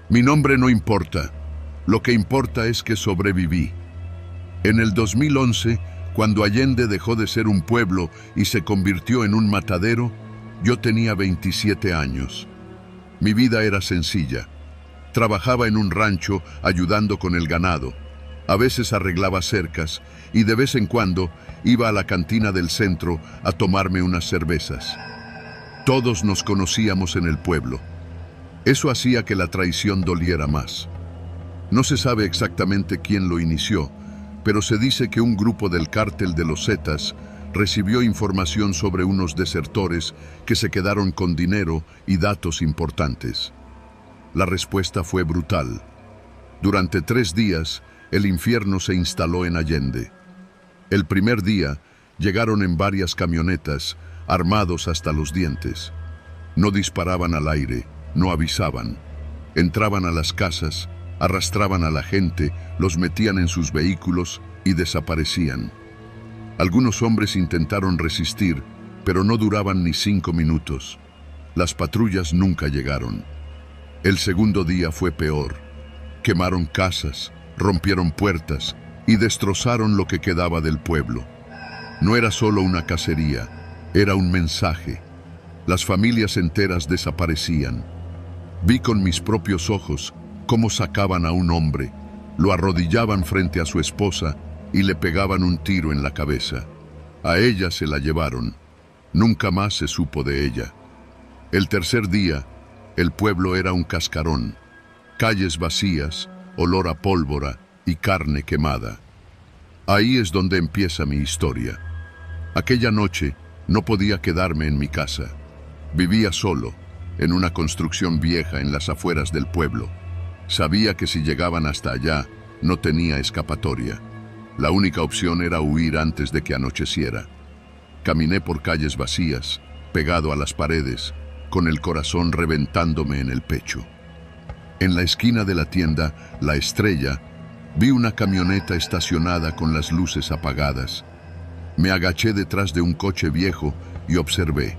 Mi nombre no importa. Lo que importa es que sobreviví. En el 2011, cuando Allende dejó de ser un pueblo y se convirtió en un matadero, yo tenía 27 años. Mi vida era sencilla. Trabajaba en un rancho ayudando con el ganado. A veces arreglaba cercas y de vez en cuando iba a la cantina del centro a tomarme unas cervezas. Todos nos conocíamos en el pueblo. Eso hacía que la traición doliera más. No se sabe exactamente quién lo inició, pero se dice que un grupo del cártel de los Zetas recibió información sobre unos desertores que se quedaron con dinero y datos importantes. La respuesta fue brutal. Durante 3 días, el infierno se instaló en Allende. El primer día, llegaron en varias camionetas, armados hasta los dientes. No disparaban al aire, no avisaban. Entraban a las casas, arrastraban a la gente, los metían en sus vehículos y desaparecían. Algunos hombres intentaron resistir, pero no duraban ni 5 minutos. Las patrullas nunca llegaron. El segundo día fue peor. Quemaron casas, rompieron puertas y destrozaron lo que quedaba del pueblo. No era solo una cacería, era un mensaje. Las familias enteras desaparecían. Vi con mis propios ojos cómo sacaban a un hombre, lo arrodillaban frente a su esposa y le pegaban un tiro en la cabeza. A ella se la llevaron. Nunca más se supo de ella. El tercer día, el pueblo era un cascarón. Calles vacías, olor a pólvora y carne quemada. Ahí es donde empieza mi historia. Aquella noche no podía quedarme en mi casa. Vivía solo, en una construcción vieja en las afueras del pueblo. Sabía que si llegaban hasta allá, no tenía escapatoria. La única opción era huir antes de que anocheciera. Caminé por calles vacías, pegado a las paredes, con el corazón reventándome en el pecho. En la esquina de la tienda, La Estrella, vi una camioneta estacionada con las luces apagadas. Me agaché detrás de un coche viejo y observé.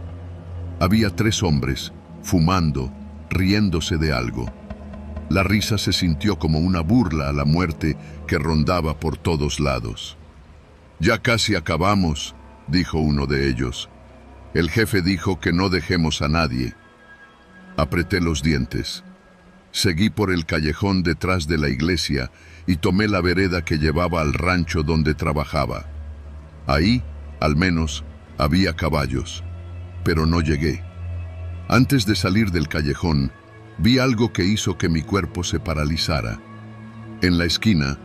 Había 3 hombres, fumando, riéndose de algo. La risa se sintió como una burla a la muerte que rondaba por todos lados. «Ya casi acabamos», dijo uno de ellos. «El jefe dijo que no dejemos a nadie». Apreté los dientes. Seguí por el callejón detrás de la iglesia y tomé la vereda que llevaba al rancho donde trabajaba. Ahí, al menos, había caballos, pero no llegué. Antes de salir del callejón, vi algo que hizo que mi cuerpo se paralizara. En la esquina,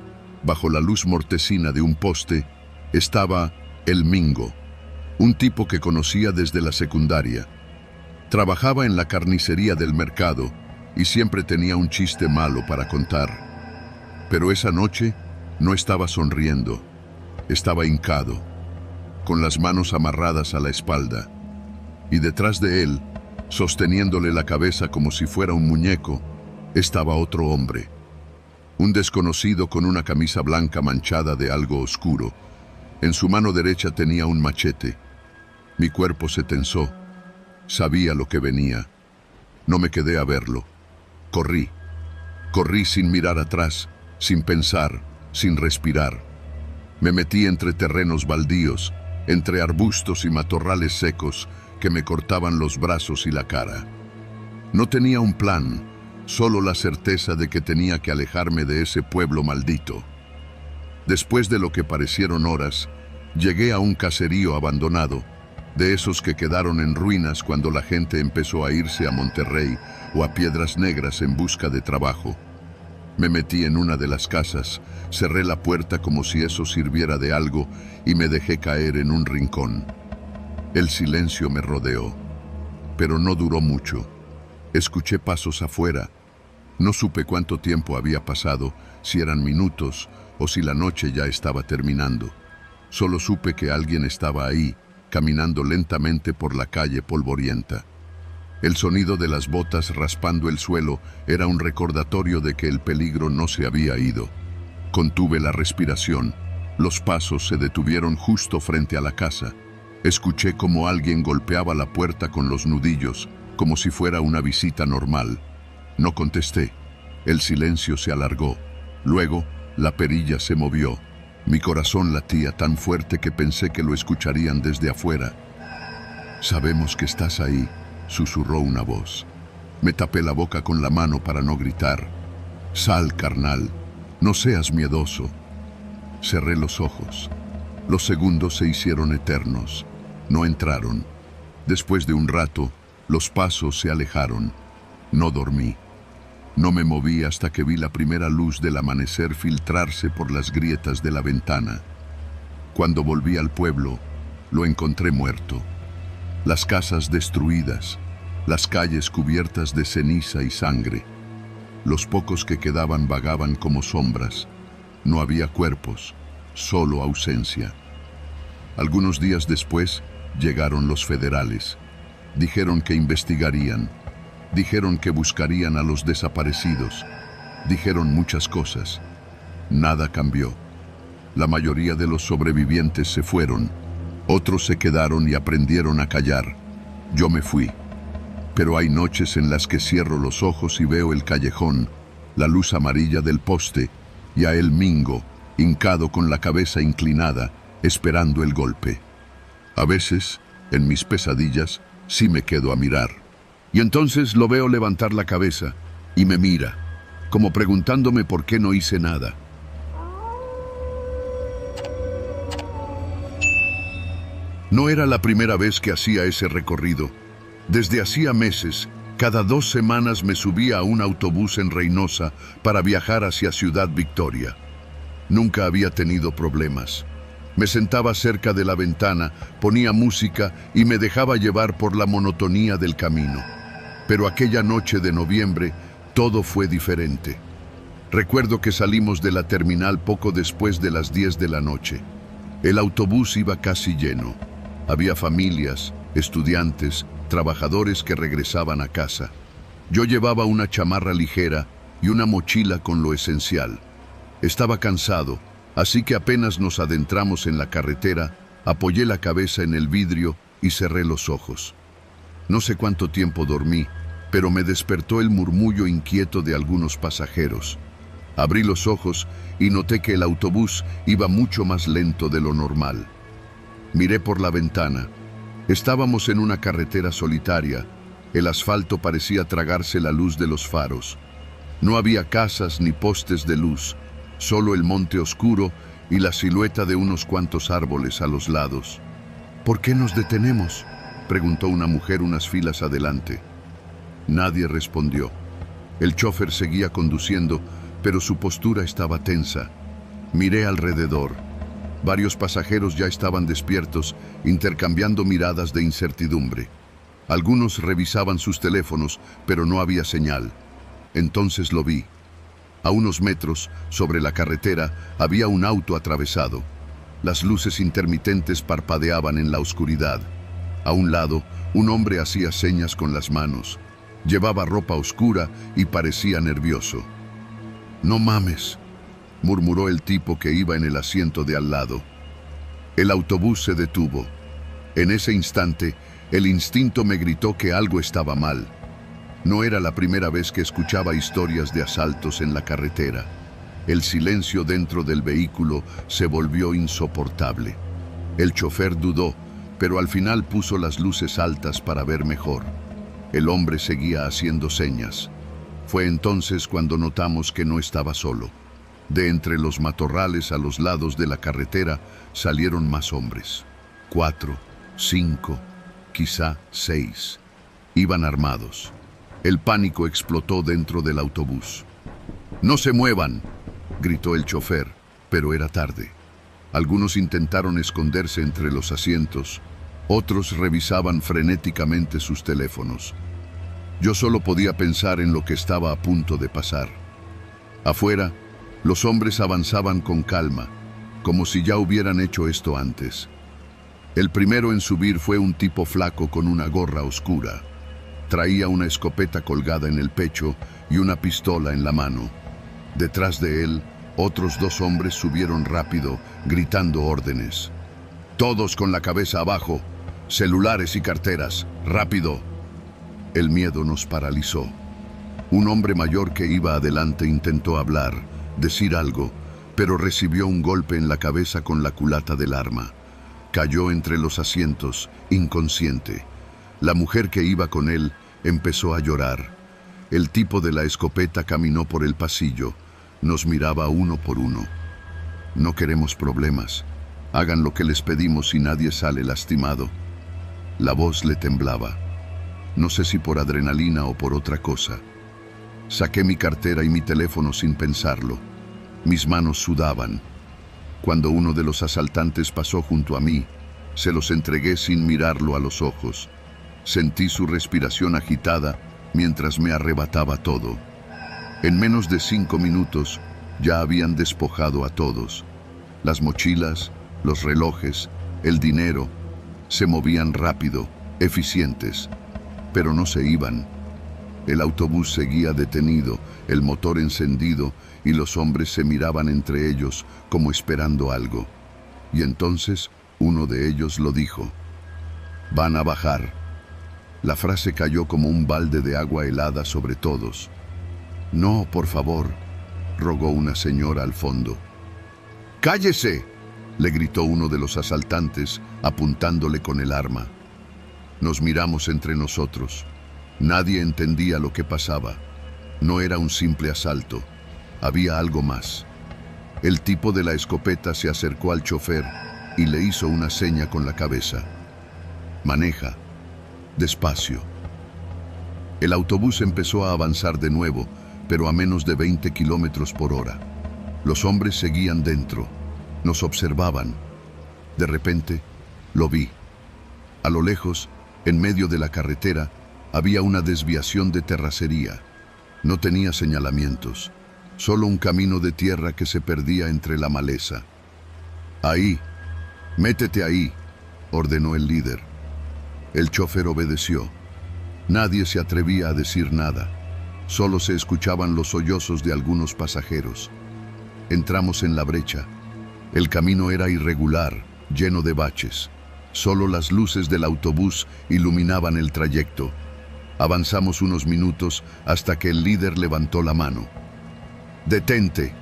bajo la luz mortecina de un poste, estaba el Mingo, un tipo que conocía desde la secundaria. Trabajaba en la carnicería del mercado y siempre tenía un chiste malo para contar. Pero esa noche no estaba sonriendo, estaba hincado, con las manos amarradas a la espalda, y detrás de él, sosteniéndole la cabeza como si fuera un muñeco, estaba otro hombre. Un desconocido con una camisa blanca manchada de algo oscuro. En su mano derecha tenía un machete. Mi cuerpo se tensó. Sabía lo que venía. No me quedé a verlo. Corrí. Corrí sin mirar atrás, sin pensar, sin respirar. Me metí entre terrenos baldíos, entre arbustos y matorrales secos que me cortaban los brazos y la cara. No tenía un plan, solo la certeza de que tenía que alejarme de ese pueblo maldito. Después de lo que parecieron horas, llegué a un caserío abandonado, de esos que quedaron en ruinas cuando la gente empezó a irse a Monterrey o a Piedras Negras en busca de trabajo. Me metí en una de las casas, cerré la puerta como si eso sirviera de algo y me dejé caer en un rincón. El silencio me rodeó, pero no duró mucho. Escuché pasos afuera. No supe cuánto tiempo había pasado, si eran minutos o si la noche ya estaba terminando. Solo supe que alguien estaba ahí, caminando lentamente por la calle polvorienta. El sonido de las botas raspando el suelo era un recordatorio de que el peligro no se había ido. Contuve la respiración. Los pasos se detuvieron justo frente a la casa. Escuché cómo alguien golpeaba la puerta con los nudillos, como si fuera una visita normal. No contesté. El silencio se alargó. Luego, la perilla se movió. Mi corazón latía tan fuerte que pensé que lo escucharían desde afuera. «Sabemos que estás ahí», susurró una voz. Me tapé la boca con la mano para no gritar. «Sal, carnal, no seas miedoso». Cerré los ojos. Los segundos se hicieron eternos. No entraron. Después de un rato, los pasos se alejaron. No dormí. No me moví hasta que vi la primera luz del amanecer filtrarse por las grietas de la ventana. Cuando volví al pueblo, lo encontré muerto. Las casas destruidas, las calles cubiertas de ceniza y sangre. Los pocos que quedaban vagaban como sombras. No había cuerpos, solo ausencia. Algunos días después llegaron los federales. Dijeron que investigarían. Dijeron que buscarían a los desaparecidos. Dijeron muchas cosas. Nada cambió. La mayoría de los sobrevivientes se fueron. Otros se quedaron y aprendieron a callar. Yo me fui. Pero hay noches en las que cierro los ojos y veo el callejón, la luz amarilla del poste y a el Mingo, hincado con la cabeza inclinada, esperando el golpe. A veces, en mis pesadillas, sí me quedo a mirar. Y entonces lo veo levantar la cabeza y me mira, como preguntándome por qué no hice nada. No era la primera vez que hacía ese recorrido. Desde hacía meses, cada 2 semanas me subía a un autobús en Reynosa para viajar hacia Ciudad Victoria. Nunca había tenido problemas. Me sentaba cerca de la ventana, ponía música y me dejaba llevar por la monotonía del camino. Pero aquella noche de noviembre, todo fue diferente. Recuerdo que salimos de la terminal poco después de las 10 de la noche. El autobús iba casi lleno. Había familias, estudiantes, trabajadores que regresaban a casa. Yo llevaba una chamarra ligera y una mochila con lo esencial. Estaba cansado, así que apenas nos adentramos en la carretera, apoyé la cabeza en el vidrio y cerré los ojos. No sé cuánto tiempo dormí, pero me despertó el murmullo inquieto de algunos pasajeros. Abrí los ojos y noté que el autobús iba mucho más lento de lo normal. Miré por la ventana. Estábamos en una carretera solitaria. El asfalto parecía tragarse la luz de los faros. No había casas ni postes de luz, solo el monte oscuro y la silueta de unos cuantos árboles a los lados. «¿Por qué nos detenemos?», preguntó una mujer unas filas adelante. Nadie respondió. El chofer seguía conduciendo, pero su postura estaba tensa. Miré alrededor. Varios pasajeros ya estaban despiertos, intercambiando miradas de incertidumbre. Algunos revisaban sus teléfonos, pero no había señal. Entonces lo vi. A unos metros, sobre la carretera, había un auto atravesado. Las luces intermitentes parpadeaban en la oscuridad. A un lado, un hombre hacía señas con las manos. Llevaba ropa oscura y parecía nervioso. «No mames», murmuró el tipo que iba en el asiento de al lado. El autobús se detuvo. En ese instante, el instinto me gritó que algo estaba mal. No era la primera vez que escuchaba historias de asaltos en la carretera. El silencio dentro del vehículo se volvió insoportable. El chofer dudó, pero al final puso las luces altas para ver mejor. El hombre seguía haciendo señas. Fue entonces cuando notamos que no estaba solo. De entre los matorrales a los lados de la carretera salieron más hombres. 4, 5, quizá 6. Iban armados. El pánico explotó dentro del autobús. «¡No se muevan!», gritó el chofer, pero era tarde. Algunos intentaron esconderse entre los asientos. Otros revisaban frenéticamente sus teléfonos. Yo solo podía pensar en lo que estaba a punto de pasar. Afuera, los hombres avanzaban con calma, como si ya hubieran hecho esto antes. El primero en subir fue un tipo flaco con una gorra oscura. Traía una escopeta colgada en el pecho y una pistola en la mano. Detrás de él, otros 2 hombres subieron rápido, gritando órdenes. «Todos con la cabeza abajo, celulares y carteras, rápido». El miedo nos paralizó. Un hombre mayor que iba adelante intentó hablar, decir algo, pero recibió un golpe en la cabeza con la culata del arma. Cayó entre los asientos, inconsciente. La mujer que iba con él empezó a llorar. El tipo de la escopeta caminó por el pasillo. Nos miraba uno por uno. No queremos problemas. Hagan lo que les pedimos y nadie sale lastimado. La voz le temblaba. No sé si por adrenalina o por otra cosa. Saqué mi cartera y mi teléfono sin pensarlo. Mis manos sudaban. Cuando uno de los asaltantes pasó junto a mí, se los entregué sin mirarlo a los ojos. Sentí su respiración agitada mientras me arrebataba todo. En menos de 5 minutos ya habían despojado a todos. Las mochilas, los relojes, el dinero, se movían rápido, eficientes, pero no se iban. El autobús seguía detenido, el motor encendido, y los hombres se miraban entre ellos como esperando algo. Y entonces uno de ellos lo dijo: «Van a bajar». La frase cayó como un balde de agua helada sobre todos. «No, por favor», rogó una señora al fondo. «¡Cállese!», le gritó uno de los asaltantes, apuntándole con el arma. Nos miramos entre nosotros. Nadie entendía lo que pasaba. No era un simple asalto. Había algo más. El tipo de la escopeta se acercó al chofer y le hizo una seña con la cabeza. «Maneja. Despacio». El autobús empezó a avanzar de nuevo, pero a menos de 20 kilómetros por hora. Los hombres seguían dentro. Nos observaban. De repente, lo vi. A lo lejos, en medio de la carretera, había una desviación de terracería. No tenía señalamientos, solo un camino de tierra que se perdía entre la maleza. «Ahí, métete ahí», ordenó el líder. El chofer obedeció. Nadie se atrevía a decir nada. Solo se escuchaban los sollozos de algunos pasajeros. Entramos en la brecha. El camino era irregular, lleno de baches. Solo las luces del autobús iluminaban el trayecto. Avanzamos unos minutos hasta que el líder levantó la mano. «Detente».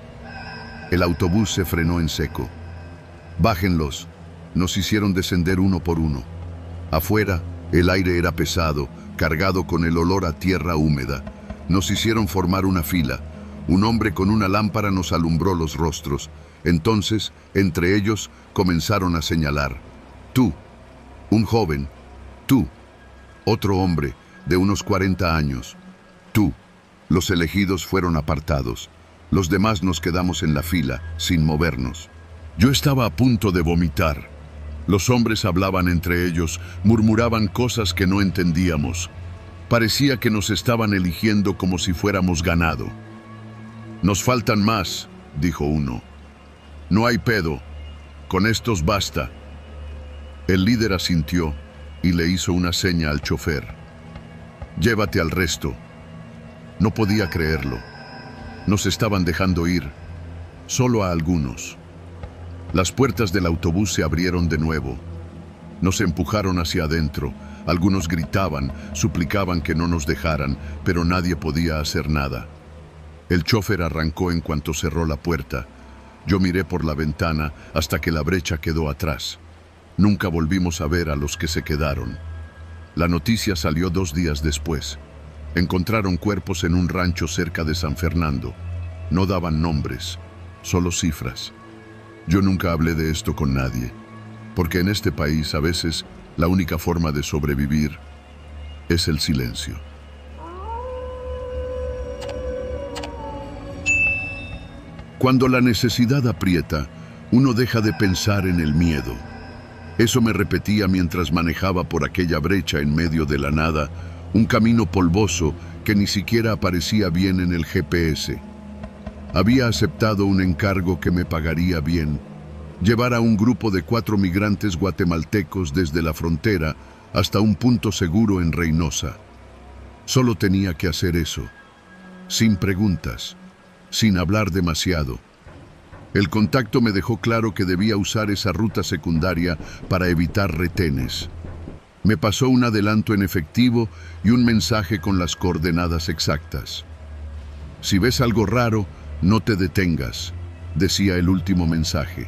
El autobús se frenó en seco. «Bájenlos». Nos hicieron descender uno por uno. Afuera, el aire era pesado, cargado con el olor a tierra húmeda. Nos hicieron formar una fila. Un hombre con una lámpara nos alumbró los rostros. Entonces, entre ellos, comenzaron a señalar. «Tú». Un joven. «Tú». Otro hombre, de unos 40 años. «Tú». Los elegidos fueron apartados. Los demás nos quedamos en la fila, sin movernos. Yo estaba a punto de vomitar. Los hombres hablaban entre ellos, murmuraban cosas que no entendíamos. Parecía que nos estaban eligiendo como si fuéramos ganado. «Nos faltan más», dijo uno. «No hay pedo. Con estos basta». El líder asintió y le hizo una seña al chofer. «Llévate al resto». No podía creerlo. Nos estaban dejando ir, solo a algunos. Las puertas del autobús se abrieron de nuevo. Nos empujaron hacia adentro. Algunos gritaban, suplicaban que no nos dejaran, pero nadie podía hacer nada. El chofer arrancó en cuanto cerró la puerta. Yo miré por la ventana hasta que la brecha quedó atrás. Nunca volvimos a ver a los que se quedaron. La noticia salió 2 días después. Encontraron cuerpos en un rancho cerca de San Fernando. No daban nombres, solo cifras. Yo nunca hablé de esto con nadie, porque en este país a veces la única forma de sobrevivir es el silencio. Cuando la necesidad aprieta, uno deja de pensar en el miedo. Eso me repetía mientras manejaba por aquella brecha en medio de la nada, un camino polvoso que ni siquiera aparecía bien en el GPS. Había aceptado un encargo que me pagaría bien, llevar a un grupo de 4 migrantes guatemaltecos desde la frontera hasta un punto seguro en Reynosa. Solo tenía que hacer eso, sin preguntas, sin hablar demasiado. El contacto me dejó claro que debía usar esa ruta secundaria para evitar retenes. Me pasó un adelanto en efectivo y un mensaje con las coordenadas exactas. Si ves algo raro, no te detengas, decía el último mensaje.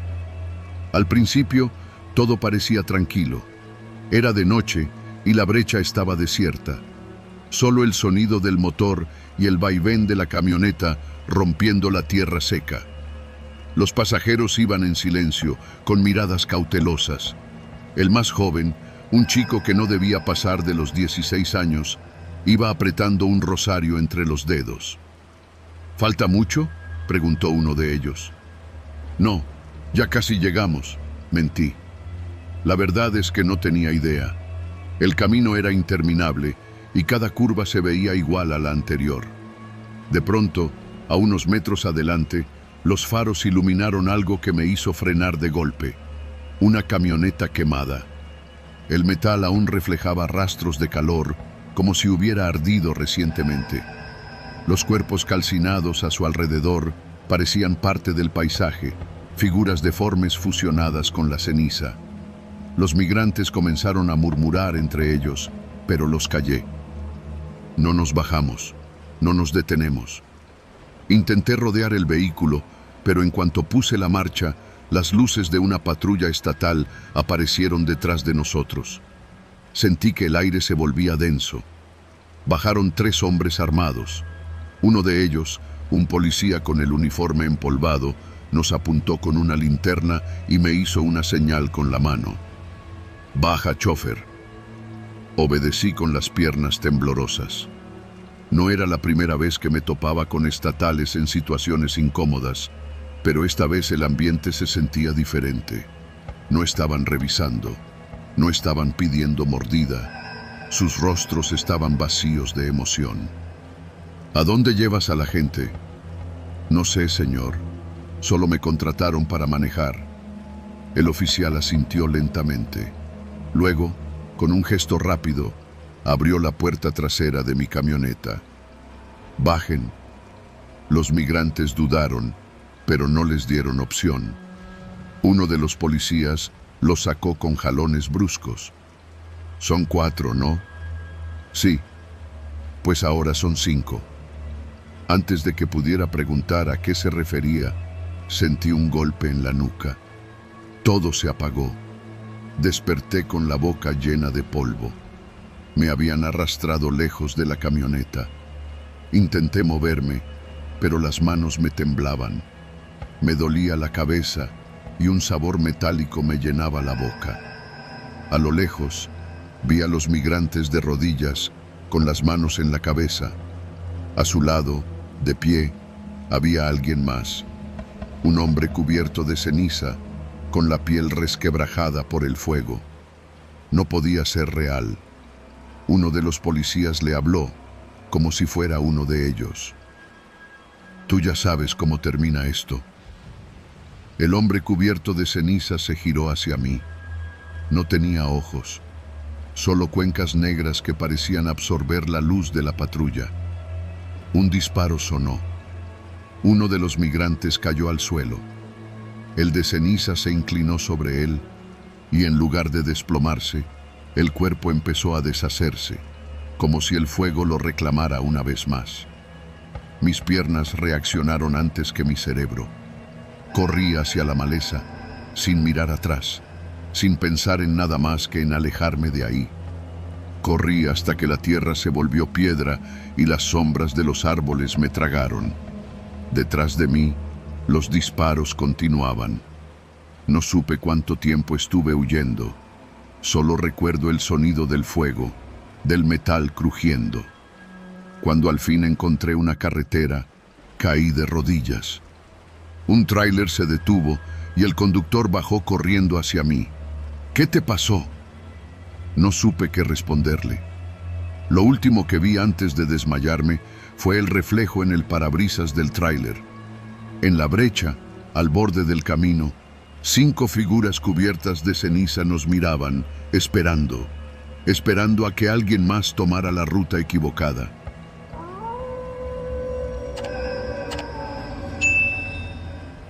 Al principio, todo parecía tranquilo. Era de noche y la brecha estaba desierta. Solo el sonido del motor y el vaivén de la camioneta rompiendo la tierra seca. Los pasajeros iban en silencio, con miradas cautelosas. El más joven, un chico que no debía pasar de los 16 años, iba apretando un rosario entre los dedos. ¿Falta mucho?, preguntó uno de ellos. No, ya casi llegamos, mentí. La verdad es que no tenía idea. El camino era interminable y cada curva se veía igual a la anterior. De pronto, a unos metros adelante, los faros iluminaron algo que me hizo frenar de golpe. Una camioneta quemada. El metal aún reflejaba rastros de calor, como si hubiera ardido recientemente. Los cuerpos calcinados a su alrededor parecían parte del paisaje, figuras deformes fusionadas con la ceniza. Los migrantes comenzaron a murmurar entre ellos, pero los callé. No nos bajamos, no nos detenemos. Intenté rodear el vehículo, pero en cuanto puse la marcha, las luces de una patrulla estatal aparecieron detrás de nosotros. Sentí que el aire se volvía denso. Bajaron 3 hombres armados. Uno de ellos, un policía con el uniforme empolvado, nos apuntó con una linterna y me hizo una señal con la mano. «Baja, chofer». Obedecí con las piernas temblorosas. No era la primera vez que me topaba con estatales en situaciones incómodas, pero esta vez el ambiente se sentía diferente. No estaban revisando, no estaban pidiendo mordida. Sus rostros estaban vacíos de emoción. «¿A dónde llevas a la gente?» «No sé, señor. Solo me contrataron para manejar». El oficial asintió lentamente. Luego, con un gesto rápido, abrió la puerta trasera de mi camioneta. «Bajen». Los migrantes dudaron, pero no les dieron opción. Uno de los policías los sacó con jalones bruscos. «Son 4, ¿no?» «Sí». «Pues ahora son 5». Antes de que pudiera preguntar a qué se refería, sentí un golpe en la nuca. Todo se apagó. Desperté con la boca llena de polvo. Me habían arrastrado lejos de la camioneta. Intenté moverme, pero las manos me temblaban. Me dolía la cabeza y un sabor metálico me llenaba la boca. A lo lejos, vi a los migrantes de rodillas, con las manos en la cabeza. A su lado, de pie, había alguien más. Un hombre cubierto de ceniza, con la piel resquebrajada por el fuego. No podía ser real. Uno de los policías le habló, como si fuera uno de ellos. «Tú ya sabes cómo termina esto». El hombre cubierto de ceniza se giró hacia mí. No tenía ojos, solo cuencas negras que parecían absorber la luz de la patrulla. Un disparo sonó. Uno de los migrantes cayó al suelo. El de ceniza se inclinó sobre él y en lugar de desplomarse, el cuerpo empezó a deshacerse, como si el fuego lo reclamara una vez más. Mis piernas reaccionaron antes que mi cerebro. Corrí hacia la maleza, sin mirar atrás, sin pensar en nada más que en alejarme de ahí. Corrí hasta que la tierra se volvió piedra y las sombras de los árboles me tragaron. Detrás de mí, los disparos continuaban. No supe cuánto tiempo estuve huyendo. Solo recuerdo el sonido del fuego, del metal crujiendo. Cuando al fin encontré una carretera, caí de rodillas. Un tráiler se detuvo y el conductor bajó corriendo hacia mí. «¿Qué te pasó?» No supe qué responderle. Lo último que vi antes de desmayarme fue el reflejo en el parabrisas del tráiler. En la brecha, al borde del camino, 5 figuras cubiertas de ceniza nos miraban, esperando a que alguien más tomara la ruta equivocada.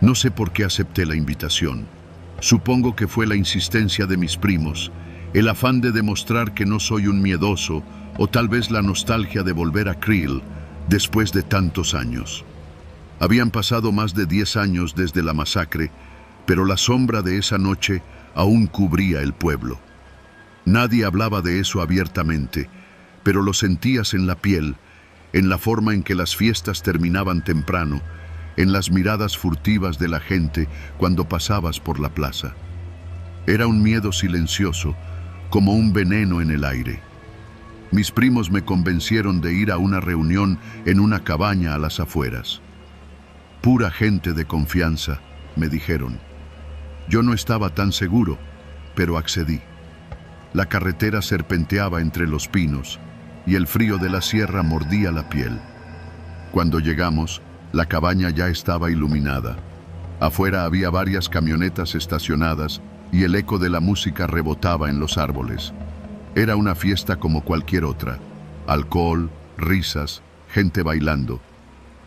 No sé por qué acepté la invitación. Supongo que fue la insistencia de mis primos, el afán de demostrar que no soy un miedoso, o tal vez la nostalgia de volver a Creel, Después de tantos años. Habían pasado más de 10 años desde la masacre, pero la sombra de esa noche aún cubría el pueblo. Nadie hablaba de eso abiertamente, pero lo sentías en la piel, en la forma en que las fiestas terminaban temprano, en las miradas furtivas de la gente cuando pasabas por la plaza. Era un miedo silencioso, como un veneno en el aire. Mis primos me convencieron de ir a una reunión en una cabaña a las afueras. Pura gente de confianza, me dijeron. Yo no estaba tan seguro, pero accedí. La carretera serpenteaba entre los pinos y el frío de la sierra mordía la piel. Cuando llegamos, la cabaña ya estaba iluminada. Afuera había varias camionetas estacionadas y el eco de la música rebotaba en los árboles. Era una fiesta como cualquier otra. Alcohol, risas, gente bailando.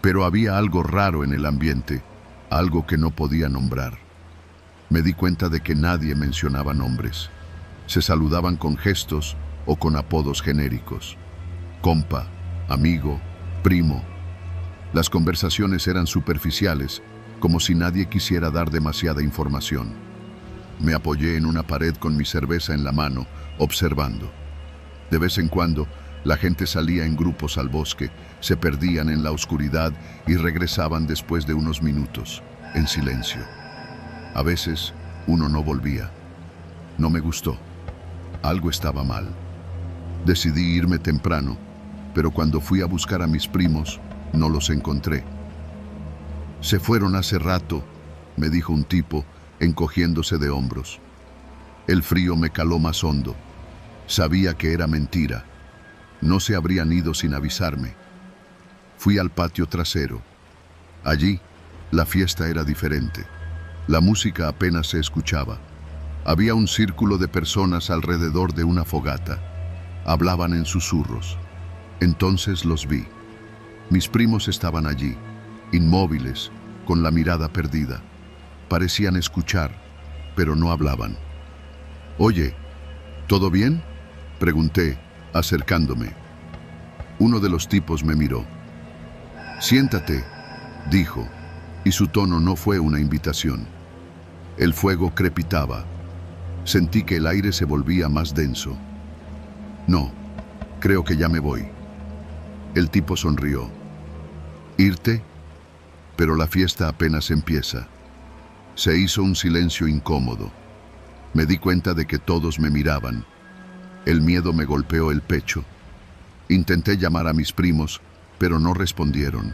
Pero había algo raro en el ambiente, algo que no podía nombrar. Me di cuenta de que nadie mencionaba nombres. Se saludaban con gestos o con apodos genéricos. Compa, amigo, primo. Las conversaciones eran superficiales, como si nadie quisiera dar demasiada información. Me apoyé en una pared con mi cerveza en la mano, observando. De vez en cuando, la gente salía en grupos al bosque, se perdían en la oscuridad y regresaban después de unos minutos, en silencio. A veces, uno no volvía. No me gustó. Algo estaba mal. Decidí irme temprano, pero cuando fui a buscar a mis primos, no los encontré. Se fueron hace rato, me dijo un tipo, encogiéndose de hombros. El frío me caló más hondo. Sabía que era mentira. No se habrían ido sin avisarme. Fui al patio trasero. Allí, la fiesta era diferente. La música apenas se escuchaba. Había un círculo de personas alrededor de una fogata. Hablaban en susurros. Entonces los vi. Mis primos estaban allí, inmóviles, con la mirada perdida. Parecían escuchar, pero no hablaban. «Oye, ¿todo bien?», pregunté, acercándome. Uno de los tipos me miró. «Siéntate», dijo, y su tono no fue una invitación. El fuego crepitaba. Sentí que el aire se volvía más denso. «No, creo que ya me voy». El tipo sonrió. «¿Irte? Pero la fiesta apenas empieza». Se hizo un silencio incómodo. Me di cuenta de que todos me miraban. El miedo me golpeó el pecho. Intenté llamar a mis primos, pero no respondieron.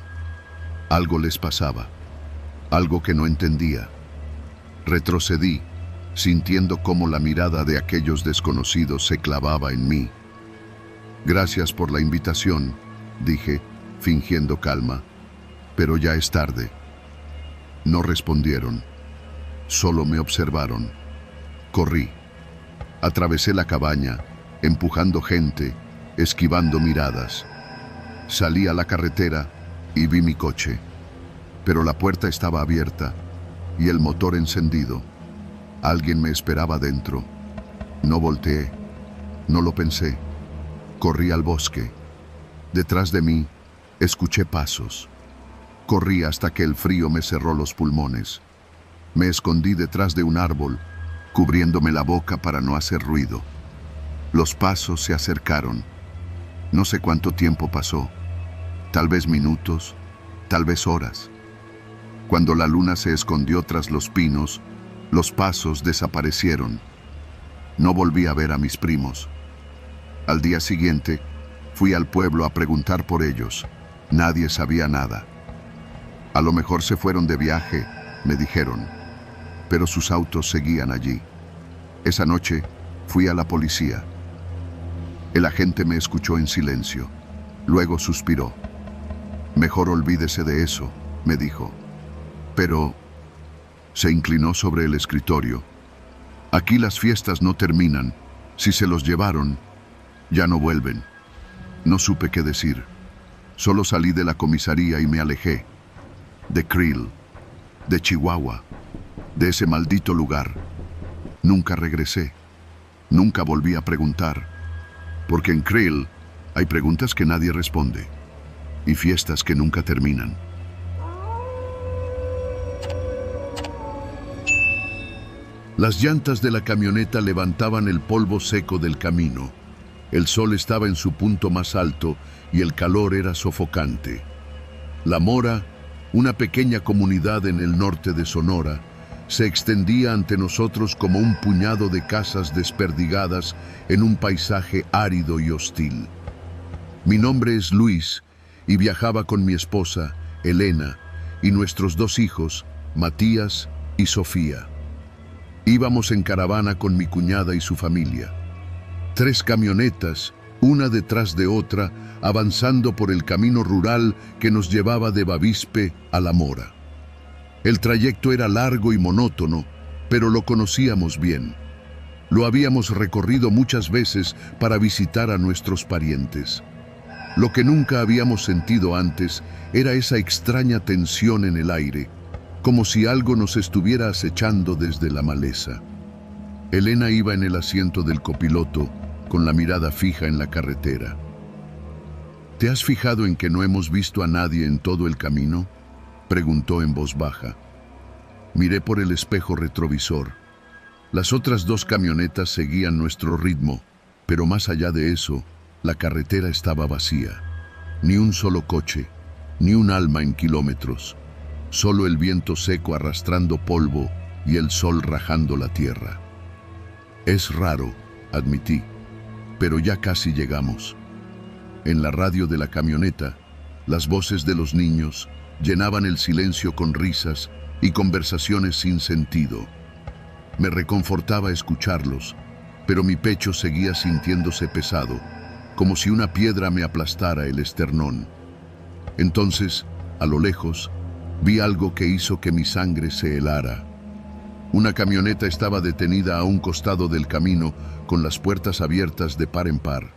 Algo les pasaba, algo que no entendía. Retrocedí, sintiendo cómo la mirada de aquellos desconocidos se clavaba en mí. «Gracias por la invitación», dije, fingiendo calma, «pero ya es tarde». No respondieron. Solo me observaron. Corrí. Atravesé la cabaña, empujando gente, esquivando miradas. Salí a la carretera y vi mi coche. Pero la puerta estaba abierta y el motor encendido. Alguien me esperaba dentro. No volteé. No lo pensé. Corrí al bosque. Detrás de mí, escuché pasos. Corrí hasta que el frío me cerró los pulmones. Me escondí detrás de un árbol, cubriéndome la boca para no hacer ruido. Los pasos se acercaron. No sé cuánto tiempo pasó. Tal vez minutos, tal vez horas. Cuando la luna se escondió tras los pinos, los pasos desaparecieron. No volví a ver a mis primos. Al día siguiente, fui al pueblo a preguntar por ellos. Nadie sabía nada. «A lo mejor se fueron de viaje», me dijeron, pero sus autos seguían allí. Esa noche fui a la policía. El agente me escuchó en silencio. Luego suspiró. «Mejor olvídese de eso», me dijo. Pero se inclinó sobre el escritorio. «Aquí las fiestas no terminan. Si se los llevaron, ya no vuelven». No supe qué decir. Solo salí de la comisaría y me alejé. De Creel, de Chihuahua, de ese maldito lugar. Nunca regresé. Nunca volví a preguntar. Porque en Creel hay preguntas que nadie responde. y fiestas que nunca terminan. Las llantas de la camioneta levantaban el polvo seco del camino. El sol estaba en su punto más alto y el calor era sofocante. La Mora, una pequeña comunidad en el norte de Sonora, se extendía ante nosotros como un puñado de casas desperdigadas en un paisaje árido y hostil. Mi nombre es Luis y viajaba con mi esposa, Elena, y nuestros 2 hijos, Matías y Sofía. Íbamos en caravana con mi cuñada y su familia. 3 camionetas, una detrás de otra, avanzando por el camino rural que nos llevaba de Bavispe a La Mora. El trayecto era largo y monótono, pero lo conocíamos bien. Lo habíamos recorrido muchas veces para visitar a nuestros parientes. Lo que nunca habíamos sentido antes era esa extraña tensión en el aire, como si algo nos estuviera acechando desde la maleza. Elena iba en el asiento del copiloto, con la mirada fija en la carretera. ¿Te has fijado en que no hemos visto a nadie en todo el camino?, preguntó en voz baja. Miré por el espejo retrovisor. Las otras 2 camionetas seguían nuestro ritmo, pero más allá de eso, la carretera estaba vacía. Ni un solo coche, ni un alma en kilómetros. Solo el viento seco arrastrando polvo y el sol rajando la tierra. Es raro, admití, pero ya casi llegamos. En la radio de la camioneta, las voces de los niños llenaban el silencio con risas y conversaciones sin sentido. Me reconfortaba escucharlos, pero mi pecho seguía sintiéndose pesado, como si una piedra me aplastara el esternón. Entonces, a lo lejos, vi algo que hizo que mi sangre se helara. Una camioneta estaba detenida a un costado del camino, con las puertas abiertas de par en par.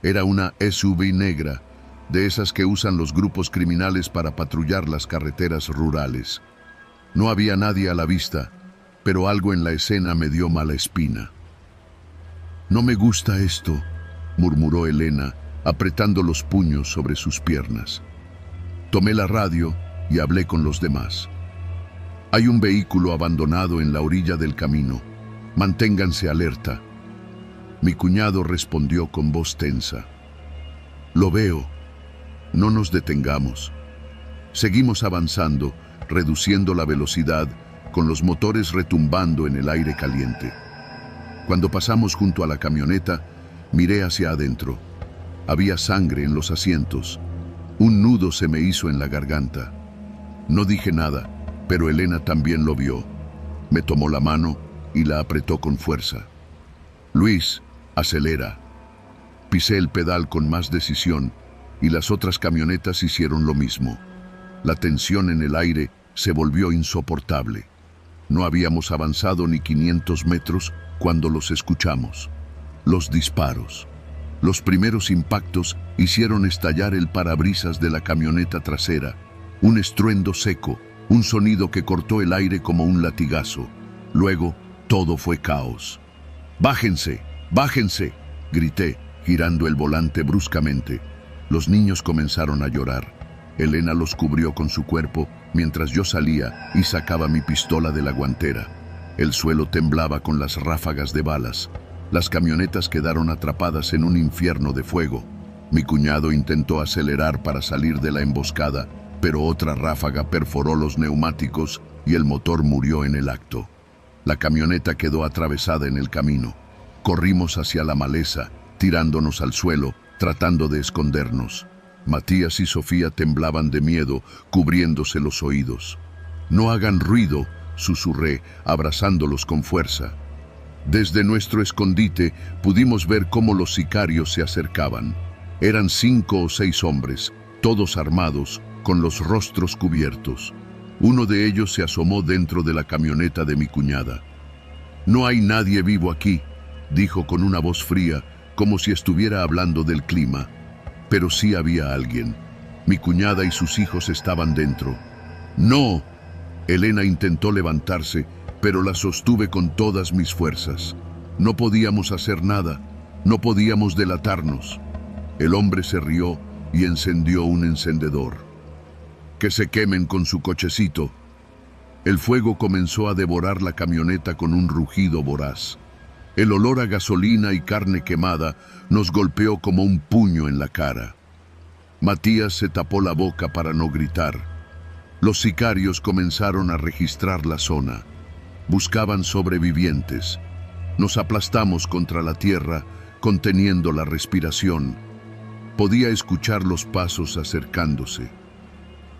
Era una SUV negra, de esas que usan los grupos criminales para patrullar las carreteras rurales. No había nadie a la vista, pero algo en la escena me dio mala espina. «No me gusta esto», murmuró Elena, apretando los puños sobre sus piernas. Tomé la radio y hablé con los demás. «Hay un vehículo abandonado en la orilla del camino. Manténganse alerta». Mi cuñado respondió con voz tensa. «Lo veo. No nos detengamos». Seguimos avanzando, reduciendo la velocidad, con los motores retumbando en el aire caliente. Cuando pasamos junto a la camioneta, miré hacia adentro. Había sangre en los asientos. Un nudo se me hizo en la garganta. No dije nada, pero Elena también lo vio. Me tomó la mano y la apretó con fuerza. «Luis, acelera». Pisé el pedal con más decisión y las otras camionetas hicieron lo mismo. La tensión en el aire se volvió insoportable. No habíamos avanzado ni 500 metros cuando los escuchamos. Los disparos. Los primeros impactos hicieron estallar el parabrisas de la camioneta trasera. Un estruendo seco, un sonido que cortó el aire como un latigazo. Luego, todo fue caos. «¡Bájense! ¡Bájense!», grité, girando el volante bruscamente. Los niños comenzaron a llorar. Elena los cubrió con su cuerpo mientras yo salía y sacaba mi pistola de la guantera. El suelo temblaba con las ráfagas de balas. Las camionetas quedaron atrapadas en un infierno de fuego. Mi cuñado intentó acelerar para salir de la emboscada, pero otra ráfaga perforó los neumáticos y el motor murió en el acto. La camioneta quedó atravesada en el camino. Corrimos hacia la maleza, tirándonos al suelo, tratando de escondernos. Matías y Sofía temblaban de miedo, cubriéndose los oídos. «No hagan ruido», susurré, abrazándolos con fuerza. Desde nuestro escondite pudimos ver cómo los sicarios se acercaban. Eran 5 o 6 hombres, todos armados, con los rostros cubiertos. Uno de ellos se asomó dentro de la camioneta de mi cuñada. «No hay nadie vivo aquí», dijo con una voz fría, como si estuviera hablando del clima. Pero sí había alguien. Mi cuñada y sus hijos estaban dentro. «¡No!». Elena intentó levantarse, pero la sostuve con todas mis fuerzas. No podíamos hacer nada, no podíamos delatarnos. El hombre se rió y encendió un encendedor. «Que se quemen con su cochecito». El fuego comenzó a devorar la camioneta con un rugido voraz. El olor a gasolina y carne quemada nos golpeó como un puño en la cara. Matías se tapó la boca para no gritar. Los sicarios comenzaron a registrar la zona. Buscaban sobrevivientes. Nos aplastamos contra la tierra, conteniendo la respiración. Podía escuchar los pasos acercándose.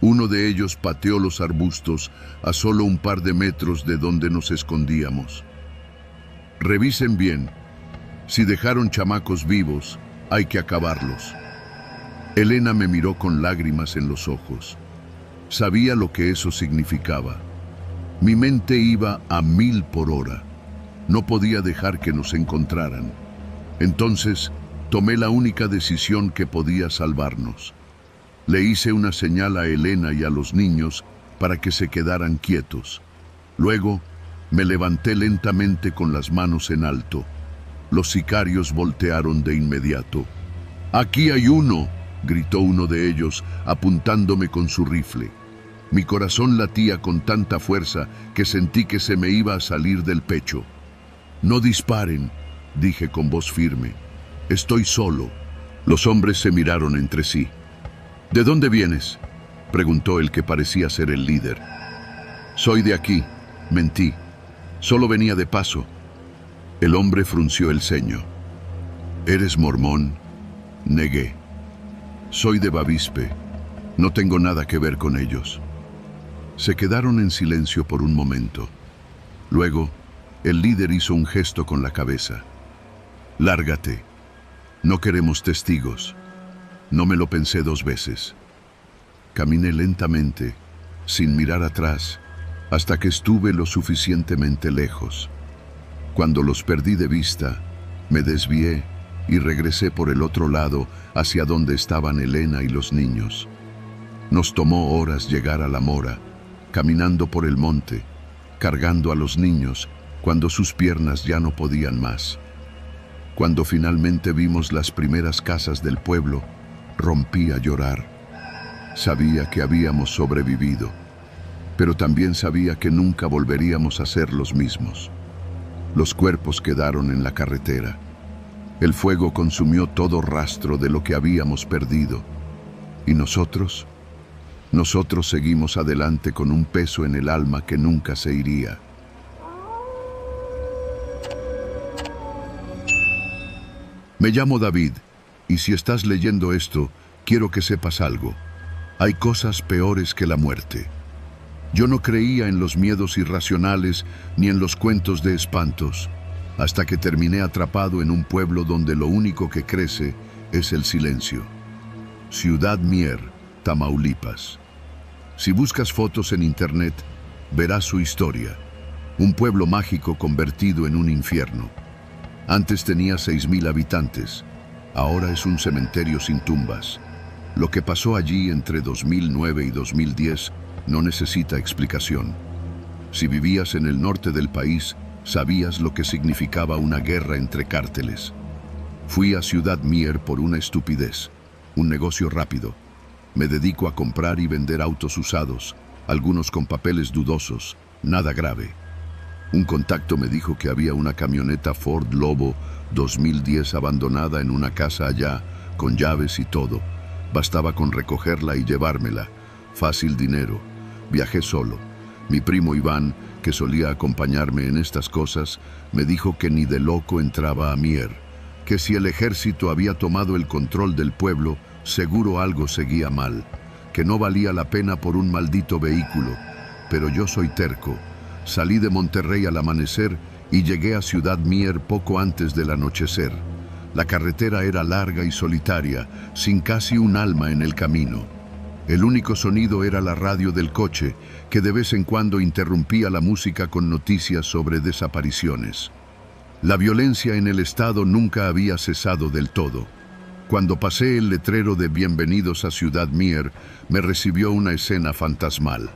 Uno de ellos pateó los arbustos a solo un par de metros de donde nos escondíamos. «Revisen bien. Si dejaron chamacos vivos, hay que acabarlos». Elena me miró con lágrimas en los ojos. Sabía lo que eso significaba. Mi mente iba a 1000 por hora. No podía dejar que nos encontraran. Entonces, tomé la única decisión que podía salvarnos. Le hice una señal a Elena y a los niños para que se quedaran quietos. Luego, me levanté lentamente con las manos en alto. Los sicarios voltearon de inmediato. «¡Aquí hay uno!», gritó uno de ellos, apuntándome con su rifle. Mi corazón latía con tanta fuerza que sentí que se me iba a salir del pecho. «No disparen», dije con voz firme. «Estoy solo». Los hombres se miraron entre sí. «¿De dónde vienes?», preguntó el que parecía ser el líder. «Soy de aquí», mentí. «Solo venía de paso». El hombre frunció el ceño. «¿Eres mormón?», negué. «Soy de Bavispe. No tengo nada que ver con ellos». Se quedaron en silencio por un momento. Luego, el líder hizo un gesto con la cabeza. «Lárgate. No queremos testigos». No me lo pensé 2 veces. Caminé lentamente, sin mirar atrás, hasta que estuve lo suficientemente lejos. Cuando los perdí de vista, me desvié y regresé por el otro lado hacia donde estaban Elena y los niños. Nos tomó horas llegar a la mora, caminando por el monte, cargando a los niños cuando sus piernas ya no podían más. Cuando finalmente vimos las primeras casas del pueblo, rompí a llorar. Sabía que habíamos sobrevivido, pero también sabía que nunca volveríamos a ser los mismos. Los cuerpos quedaron en la carretera. El fuego consumió todo rastro de lo que habíamos perdido. ¿Y nosotros? Nosotros seguimos adelante con un peso en el alma que nunca se iría. Me llamo David, y si estás leyendo esto, quiero que sepas algo. Hay cosas peores que la muerte. Yo no creía en los miedos irracionales ni en los cuentos de espantos, hasta que terminé atrapado en un pueblo donde lo único que crece es el silencio. Ciudad Mier, Tamaulipas. Si buscas fotos en internet, verás su historia. Un pueblo mágico convertido en un infierno. Antes tenía 6000 habitantes. Ahora es un cementerio sin tumbas. Lo que pasó allí entre 2009 y 2010 no necesita explicación. Si vivías en el norte del país, sabías lo que significaba una guerra entre cárteles. Fui a Ciudad Mier por una estupidez, un negocio rápido. Me dedico a comprar y vender autos usados, algunos con papeles dudosos, nada grave. Un contacto me dijo que había una camioneta Ford Lobo 2010 abandonada en una casa allá, con llaves y todo. Bastaba con recogerla y llevármela. Fácil dinero. Viajé solo. Mi primo Iván, que solía acompañarme en estas cosas, me dijo que ni de loco entraba a Mier, que si el ejército había tomado el control del pueblo, seguro algo seguía mal, que no valía la pena por un maldito vehículo. Pero yo soy terco. Salí de Monterrey al amanecer y llegué a Ciudad Mier poco antes del anochecer. La carretera era larga y solitaria, sin casi un alma en el camino. El único sonido era la radio del coche, que de vez en cuando interrumpía la música con noticias sobre desapariciones. La violencia en el estado nunca había cesado del todo. Cuando pasé el letrero de Bienvenidos a Ciudad Mier, me recibió una escena fantasmal.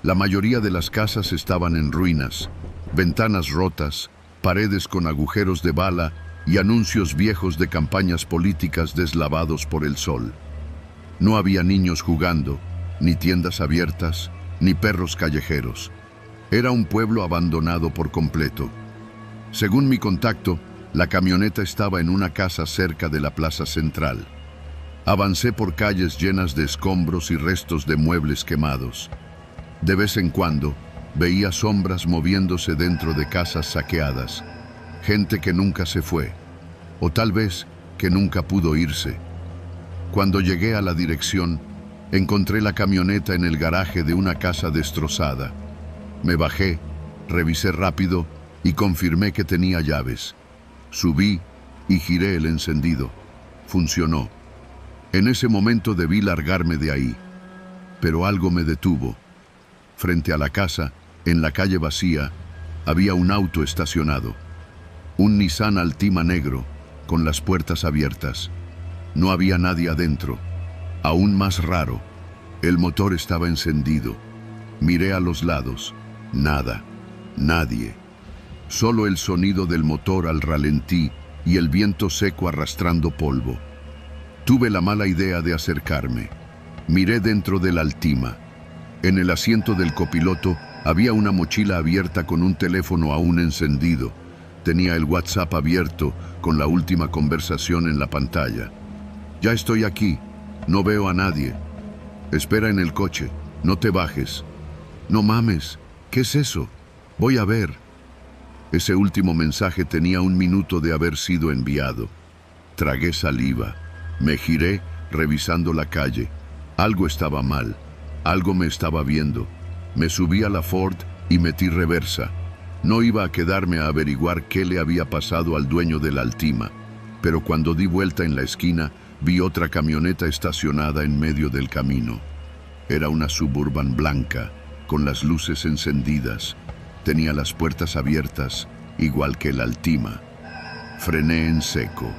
La mayoría de las casas estaban en ruinas, ventanas rotas, paredes con agujeros de bala y anuncios viejos de campañas políticas deslavados por el sol. No había niños jugando, ni tiendas abiertas, ni perros callejeros. Era un pueblo abandonado por completo. Según mi contacto, la camioneta estaba en una casa cerca de la plaza central. Avancé por calles llenas de escombros y restos de muebles quemados. De vez en cuando, veía sombras moviéndose dentro de casas saqueadas. Gente que nunca se fue, o tal vez que nunca pudo irse. Cuando llegué a la dirección, encontré la camioneta en el garaje de una casa destrozada. Me bajé, revisé rápido y confirmé que tenía llaves. Subí y giré el encendido. Funcionó. En ese momento debí largarme de ahí, pero algo me detuvo. Frente a la casa, en la calle vacía, había un auto estacionado. Un Nissan Altima negro, con las puertas abiertas. No había nadie adentro. Aún más raro, el motor estaba encendido. Miré a los lados. Nada. Nadie. Solo el sonido del motor al ralentí y el viento seco arrastrando polvo. Tuve la mala idea de acercarme. Miré dentro del Altima. En el asiento del copiloto había una mochila abierta con un teléfono aún encendido. Tenía el WhatsApp abierto con la última conversación en la pantalla. Ya estoy aquí. No veo a nadie. Espera en el coche. No te bajes. No mames. ¿Qué es eso? Voy a ver. Ese último mensaje tenía 1 minuto de haber sido enviado. Tragué saliva. Me giré, revisando la calle. Algo estaba mal. Algo me estaba viendo. Me subí a la Ford y metí reversa. No iba a quedarme a averiguar qué le había pasado al dueño del Altima. Pero cuando di vuelta en la esquina, vi otra camioneta estacionada en medio del camino. Era una Suburban blanca, con las luces encendidas. Tenía las puertas abiertas, igual que el Altima. Frené en seco.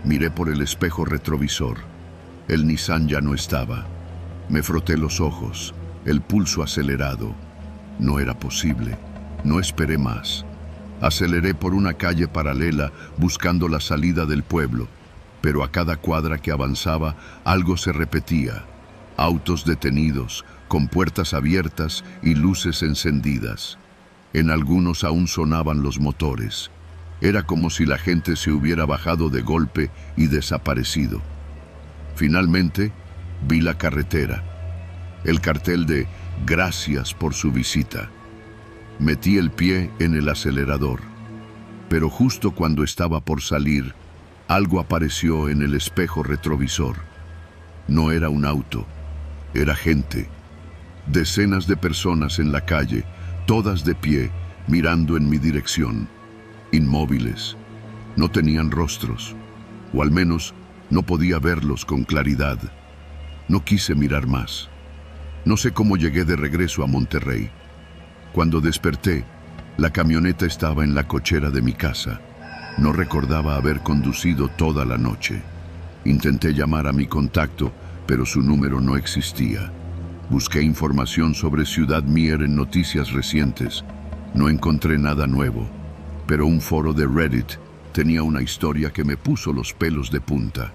Miré por el espejo retrovisor. El Nissan ya no estaba. Me froté los ojos, el pulso acelerado. No era posible. No esperé más. Aceleré por una calle paralela buscando la salida del pueblo, pero a cada cuadra que avanzaba algo se repetía. Autos detenidos, con puertas abiertas y luces encendidas. En algunos aún sonaban los motores. Era como si la gente se hubiera bajado de golpe y desaparecido. Finalmente, vi la carretera. El cartel de "Gracias por su visita". Metí el pie en el acelerador. Pero justo cuando estaba por salir, algo apareció en el espejo retrovisor. No era un auto, era gente. Decenas de personas en la calle, todas de pie, mirando en mi dirección. Inmóviles. No tenían rostros, o al menos no podía verlos con claridad. No quise mirar más. No sé cómo llegué de regreso a Monterrey. Cuando desperté, la camioneta estaba en la cochera de mi casa. No recordaba haber conducido toda la noche. Intenté llamar a mi contacto, pero su número no existía. Busqué información sobre Ciudad Mier en noticias recientes. No encontré nada nuevo, pero un foro de Reddit tenía una historia que me puso los pelos de punta.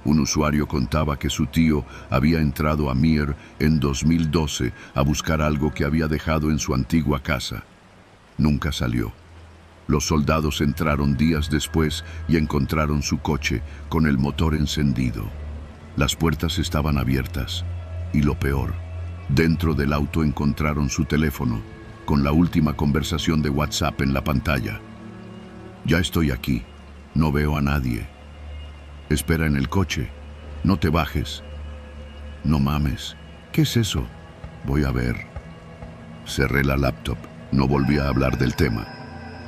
Un usuario contaba que su tío había entrado a Mier en 2012 a buscar algo que había dejado en su antigua casa. Nunca salió. Los soldados entraron días después y encontraron su coche con el motor encendido. Las puertas estaban abiertas. Y lo peor, dentro del auto encontraron su teléfono, con la última conversación de WhatsApp en la pantalla. Ya estoy aquí. No veo a nadie. Espera en el coche. No te bajes. No mames. ¿Qué es eso? Voy a ver. Cerré la laptop. No volví a hablar del tema.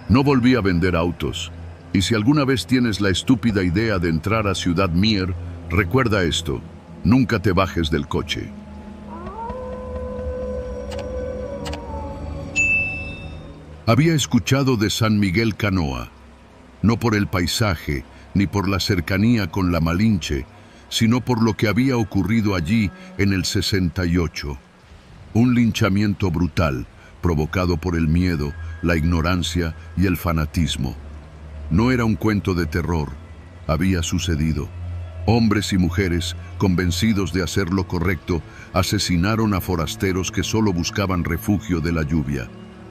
No volví a vender autos. Y si alguna vez tienes la estúpida idea de entrar a Ciudad Mier, recuerda esto. Nunca te bajes del coche. Había escuchado de San Miguel Canoa, no por el paisaje ni por la cercanía con la Malinche, sino por lo que había ocurrido allí en el 68. Un linchamiento brutal, provocado por el miedo, la ignorancia y el fanatismo. No era un cuento de terror, había sucedido. Hombres y mujeres, convencidos de hacer lo correcto, asesinaron a forasteros que solo buscaban refugio de la lluvia.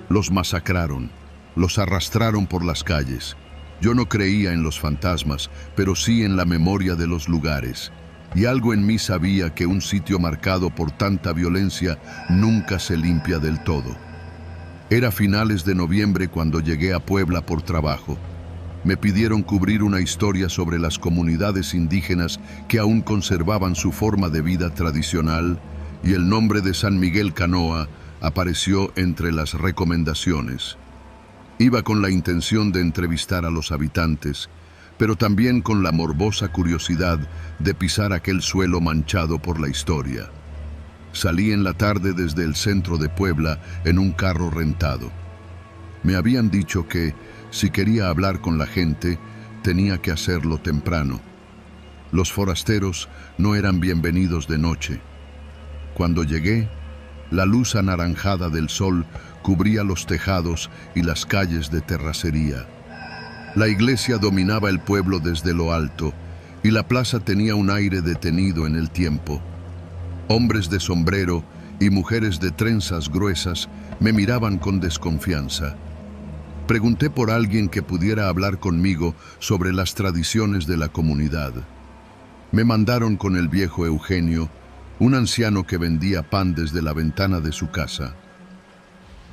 Los masacraron, los arrastraron por las calles. Yo no creía en los fantasmas, pero sí en la memoria de los lugares. Y algo en mí sabía que un sitio marcado por tanta violencia nunca se limpia del todo. Era finales de noviembre cuando llegué a Puebla por trabajo. Me pidieron cubrir una historia sobre las comunidades indígenas que aún conservaban su forma de vida tradicional, y el nombre de San Miguel Canoa apareció entre las recomendaciones. Iba con la intención de entrevistar a los habitantes, pero también con la morbosa curiosidad de pisar aquel suelo manchado por la historia. Salí en la tarde desde el centro de Puebla en un carro rentado. Me habían dicho que, si quería hablar con la gente, tenía que hacerlo temprano. Los forasteros no eran bienvenidos de noche. Cuando llegué, la luz anaranjada del sol cubría los tejados y las calles de terracería. La iglesia dominaba el pueblo desde lo alto y la plaza tenía un aire detenido en el tiempo. Hombres de sombrero y mujeres de trenzas gruesas me miraban con desconfianza. Pregunté por alguien que pudiera hablar conmigo sobre las tradiciones de la comunidad. Me mandaron con el viejo Eugenio, un anciano que vendía pan desde la ventana de su casa.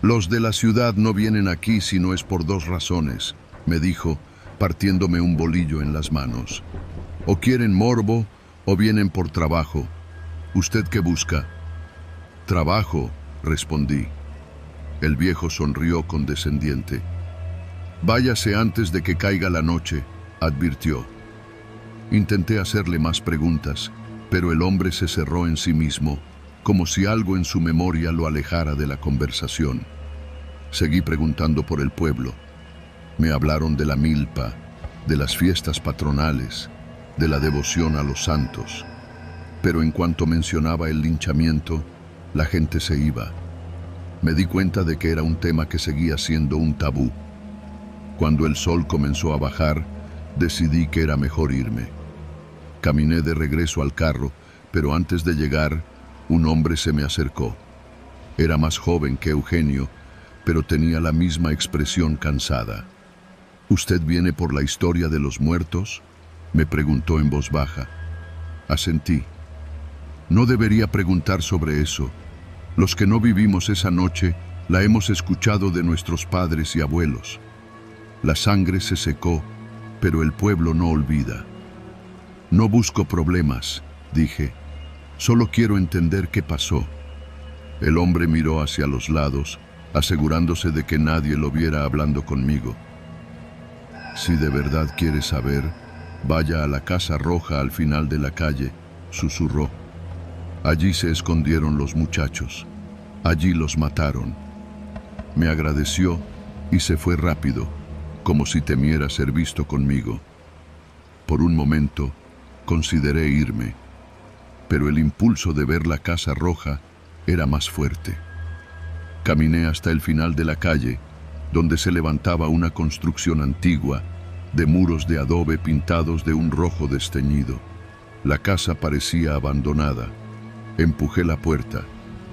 Los de la ciudad no vienen aquí si no es por dos razones, me dijo, partiéndome un bolillo en las manos. O quieren morbo o vienen por trabajo. ¿Usted qué busca? Trabajo, respondí. El viejo sonrió condescendiente. Váyase antes de que caiga la noche, advirtió. Intenté hacerle más preguntas, pero el hombre se cerró en sí mismo, como si algo en su memoria lo alejara de la conversación. Seguí preguntando por el pueblo. Me hablaron de la milpa, de las fiestas patronales, de la devoción a los santos. Pero en cuanto mencionaba el linchamiento, la gente se iba. Me di cuenta de que era un tema que seguía siendo un tabú. Cuando el sol comenzó a bajar, decidí que era mejor irme. Caminé de regreso al carro, pero antes de llegar, un hombre se me acercó. Era más joven que Eugenio, pero tenía la misma expresión cansada. ¿Usted viene por la historia de los muertos?, me preguntó en voz baja. Asentí. No debería preguntar sobre eso. Los que no vivimos esa noche la hemos escuchado de nuestros padres y abuelos. La sangre se secó, pero el pueblo no olvida. No busco problemas, dije. Solo quiero entender qué pasó. El hombre miró hacia los lados, asegurándose de que nadie lo viera hablando conmigo. Si de verdad quiere saber, vaya a la Casa Roja al final de la calle, susurró. Allí se escondieron los muchachos. Allí los mataron. Me agradeció y se fue rápido, como si temiera ser visto conmigo. Por un momento, consideré irme, pero el impulso de ver la Casa Roja era más fuerte. Caminé hasta el final de la calle, donde se levantaba una construcción antigua, de muros de adobe pintados de un rojo desteñido. La casa parecía abandonada. Empujé la puerta.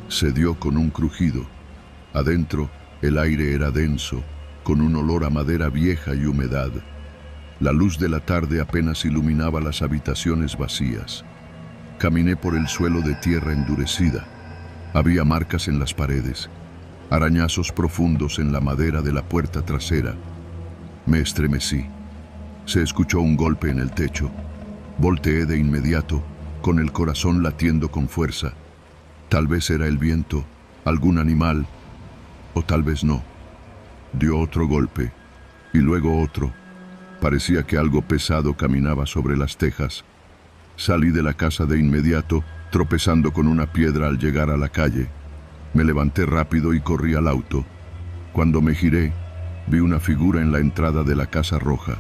Cedió con un crujido. Adentro, el aire era denso, con un olor a madera vieja y humedad. La luz de la tarde apenas iluminaba las habitaciones vacías. Caminé por el suelo de tierra endurecida. Había marcas en las paredes, arañazos profundos en la madera de la puerta trasera. Me estremecí. Se escuchó un golpe en el techo. Volteé de inmediato, con el corazón latiendo con fuerza. Tal vez era el viento, algún animal, o tal vez no. Dio otro golpe, y luego otro. Parecía que algo pesado caminaba sobre las tejas. Salí de la casa de inmediato, tropezando con una piedra al llegar a la calle. Me levanté rápido y corrí al auto. Cuando me giré, vi una figura en la entrada de la Casa Roja.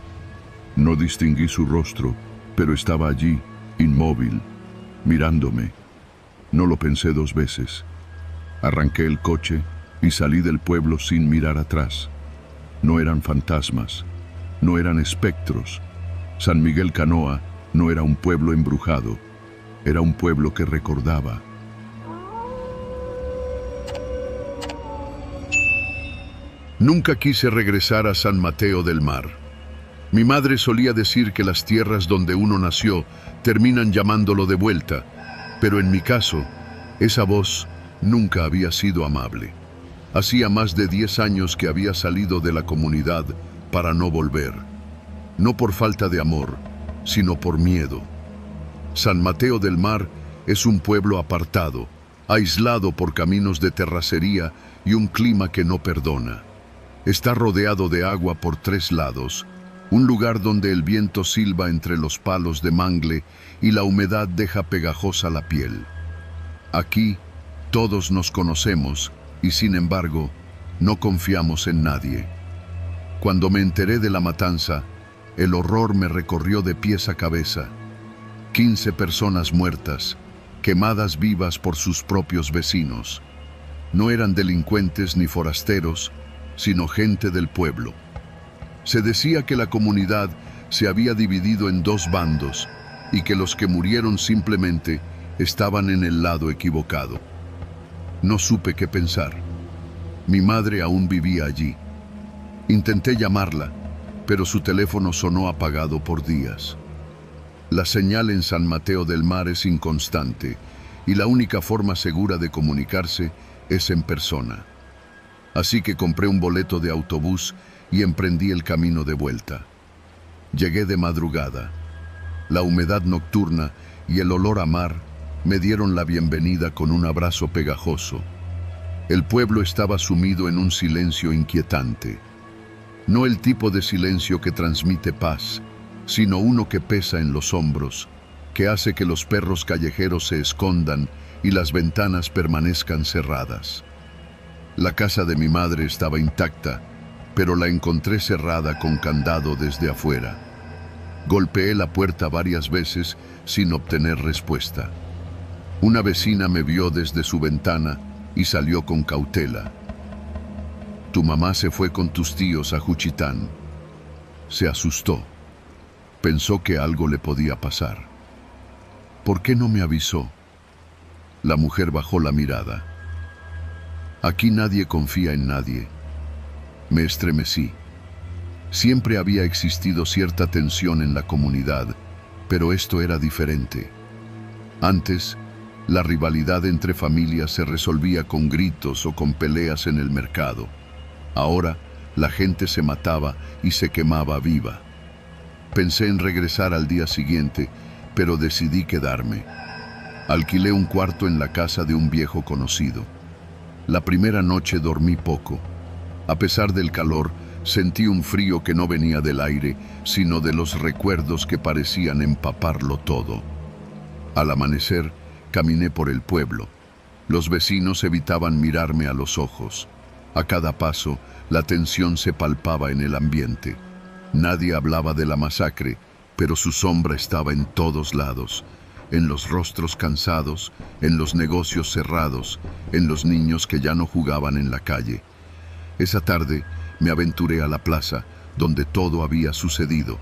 No distinguí su rostro, pero estaba allí, inmóvil, mirándome. No lo pensé dos veces. Arranqué el coche y salí del pueblo sin mirar atrás. No eran fantasmas, no eran espectros. San Miguel Canoa No era un pueblo embrujado, era un pueblo que recordaba. Nunca quise regresar a San Mateo del Mar. Mi madre solía decir que las tierras donde uno nació terminan llamándolo de vuelta, pero en mi caso, esa voz nunca había sido amable. Hacía más de 10 años que había salido de la comunidad para no volver. No por falta de amor, sino por miedo. San Mateo del Mar es un pueblo apartado, aislado por caminos de terracería y un clima que no perdona. Está rodeado de agua por 3 lados, un lugar donde el viento silba entre los palos de mangle y la humedad deja pegajosa la piel. Aquí todos nos conocemos y sin embargo no confiamos en nadie. Cuando me enteré de la matanza, el horror me recorrió de pies a cabeza. 15 personas muertas, quemadas vivas por sus propios vecinos. No eran delincuentes ni forasteros, sino gente del pueblo. Se decía que la comunidad se había dividido en 2 bandos y que los que murieron simplemente estaban en el lado equivocado. No supe qué pensar. Mi madre aún vivía allí. Intenté llamarla, pero su teléfono sonó apagado por días. La señal en San Mateo del Mar es inconstante y la única forma segura de comunicarse es en persona. Así que compré un boleto de autobús y emprendí el camino de vuelta. Llegué de madrugada. La humedad nocturna y el olor a mar me dieron la bienvenida con un abrazo pegajoso. El pueblo estaba sumido en un silencio inquietante. No el tipo de silencio que transmite paz, sino uno que pesa en los hombros, que hace que los perros callejeros se escondan y las ventanas permanezcan cerradas. La casa de mi madre estaba intacta, pero la encontré cerrada con candado desde afuera. Golpeé la puerta varias veces sin obtener respuesta. Una vecina me vio desde su ventana y salió con cautela. Tu mamá se fue con tus tíos a Juchitán. Se asustó. Pensó que algo le podía pasar. ¿Por qué no me avisó? La mujer bajó la mirada. Aquí nadie confía en nadie. Me estremecí. Siempre había existido cierta tensión en la comunidad, pero esto era diferente. Antes, la rivalidad entre familias se resolvía con gritos o con peleas en el mercado. Ahora, la gente se mataba y se quemaba viva. Pensé en regresar al día siguiente, pero decidí quedarme. Alquilé un cuarto en la casa de un viejo conocido. La primera noche dormí poco. A pesar del calor, sentí un frío que no venía del aire, sino de los recuerdos que parecían empaparlo todo. Al amanecer, caminé por el pueblo. Los vecinos evitaban mirarme a los ojos. A cada paso, la tensión se palpaba en el ambiente. Nadie hablaba de la masacre, pero su sombra estaba en todos lados. En los rostros cansados, en los negocios cerrados, en los niños que ya no jugaban en la calle. Esa tarde me aventuré a la plaza, donde todo había sucedido.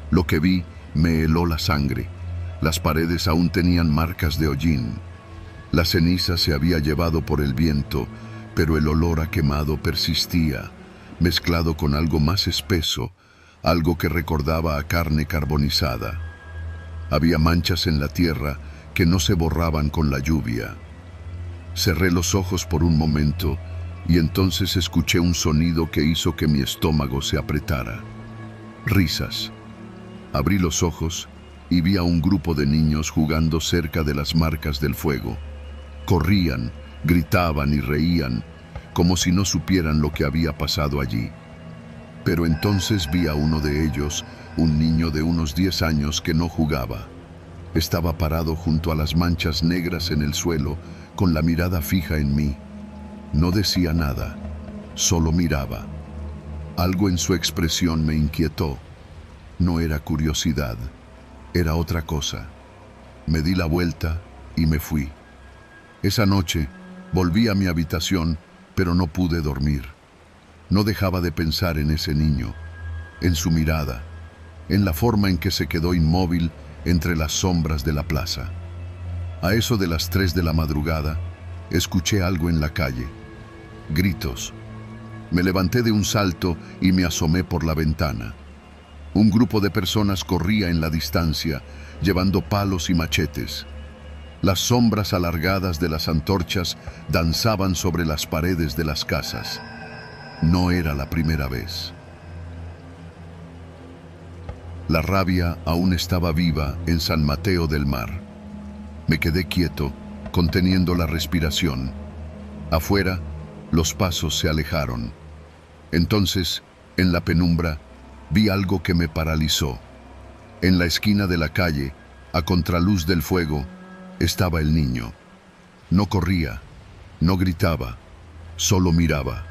Lo que vi me heló la sangre. Las paredes aún tenían marcas de hollín. La ceniza se había llevado por el viento, pero el olor a quemado persistía, mezclado con algo más espeso, algo que recordaba a carne carbonizada. Había manchas en la tierra que no se borraban con la lluvia. Cerré los ojos por un momento y entonces escuché un sonido que hizo que mi estómago se apretara. Risas. Abrí los ojos y vi a un grupo de niños jugando cerca de las marcas del fuego. Corrían, gritaban y reían, como si no supieran lo que había pasado allí. Pero entonces vi a uno de ellos, un niño de unos 10 años que no jugaba. Estaba parado junto a las manchas negras en el suelo, con la mirada fija en mí. No decía nada, solo miraba. Algo en su expresión me inquietó. No era curiosidad, era otra cosa. Me di la vuelta y me fui. Esa noche volví a mi habitación, pero no pude dormir. No dejaba de pensar en ese niño, en su mirada, en la forma en que se quedó inmóvil entre las sombras de la plaza. A eso de las 3 de la madrugada, escuché algo en la calle. Gritos. Me levanté de un salto y me asomé por la ventana. Un grupo de personas corría en la distancia, llevando palos y machetes. Las sombras alargadas de las antorchas danzaban sobre las paredes de las casas. No era la primera vez. La rabia aún estaba viva en San Mateo del Mar. Me quedé quieto, conteniendo la respiración. Afuera, los pasos se alejaron. Entonces, en la penumbra, vi algo que me paralizó. En la esquina de la calle, a contraluz del fuego, estaba el niño. No corría, no gritaba, solo miraba.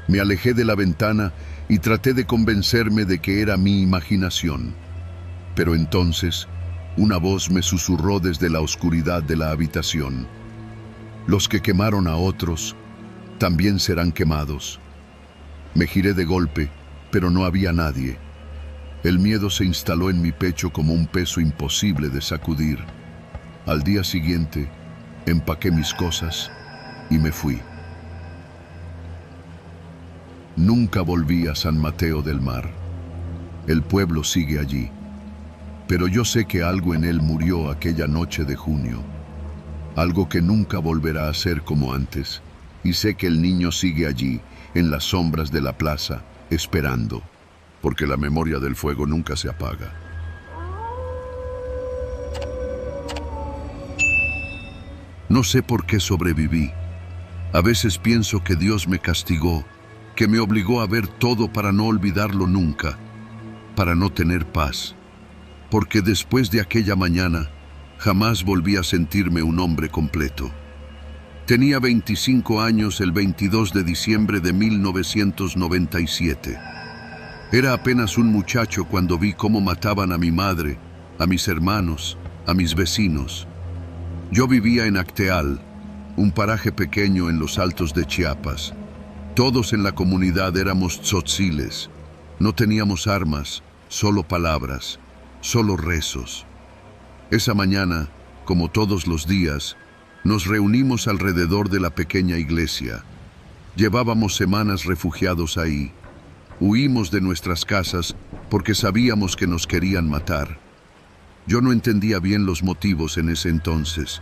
Me alejé de la ventana y traté de convencerme de que era mi imaginación. Pero entonces, una voz me susurró desde la oscuridad de la habitación. Los que quemaron a otros, también serán quemados. Me giré de golpe, pero no había nadie. El miedo se instaló en mi pecho como un peso imposible de sacudir. Al día siguiente, empaqué mis cosas y me fui. Nunca volví a San Mateo del Mar. El pueblo sigue allí, pero yo sé que algo en él murió aquella noche de junio. Algo que nunca volverá a ser como antes, y sé que el niño sigue allí, en las sombras de la plaza, esperando, porque la memoria del fuego nunca se apaga. No sé por qué sobreviví. A veces pienso que Dios me castigó, que me obligó a ver todo para no olvidarlo nunca, para no tener paz, porque después de aquella mañana jamás volví a sentirme un hombre completo. Tenía 25 años el 22 de diciembre de 1997. Era apenas un muchacho cuando vi cómo mataban a mi madre, a mis hermanos, a mis vecinos. Yo vivía en Acteal, un paraje pequeño en los altos de Chiapas. Todos en la comunidad éramos tzotziles. No teníamos armas, solo palabras, solo rezos. Esa mañana, como todos los días, nos reunimos alrededor de la pequeña iglesia. Llevábamos semanas refugiados ahí. Huimos de nuestras casas porque sabíamos que nos querían matar. Yo no entendía bien los motivos en ese entonces.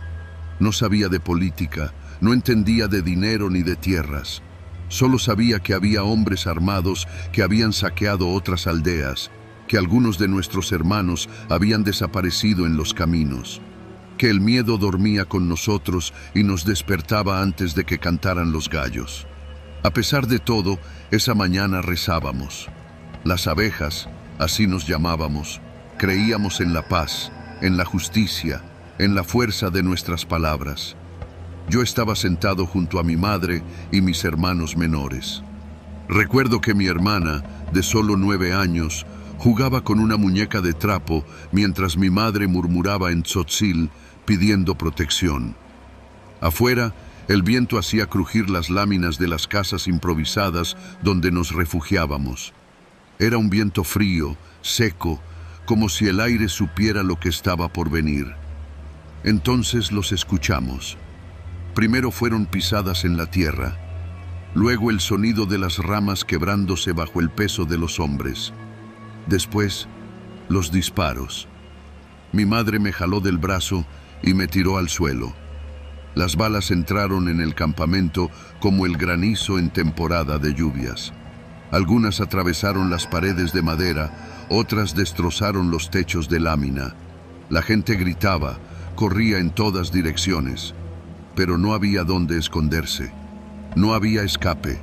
No sabía de política, no entendía de dinero ni de tierras. Solo sabía que había hombres armados que habían saqueado otras aldeas, que algunos de nuestros hermanos habían desaparecido en los caminos, que el miedo dormía con nosotros y nos despertaba antes de que cantaran los gallos. A pesar de todo, esa mañana rezábamos. Las abejas, así nos llamábamos, creíamos en la paz, en la justicia, en la fuerza de nuestras palabras. Yo estaba sentado junto a mi madre y mis hermanos menores. Recuerdo que mi hermana, de solo 9 años, jugaba con una muñeca de trapo mientras mi madre murmuraba en tzotzil pidiendo protección. Afuera, el viento hacía crujir las láminas de las casas improvisadas donde nos refugiábamos. Era un viento frío, seco, como si el aire supiera lo que estaba por venir. Entonces los escuchamos. Primero fueron pisadas en la tierra, luego el sonido de las ramas quebrándose bajo el peso de los hombres. Después, los disparos. Mi madre me jaló del brazo y me tiró al suelo. Las balas entraron en el campamento como el granizo en temporada de lluvias. Algunas atravesaron las paredes de madera, otras destrozaron los techos de lámina. La gente gritaba, corría en todas direcciones, pero no había dónde esconderse. No había escape.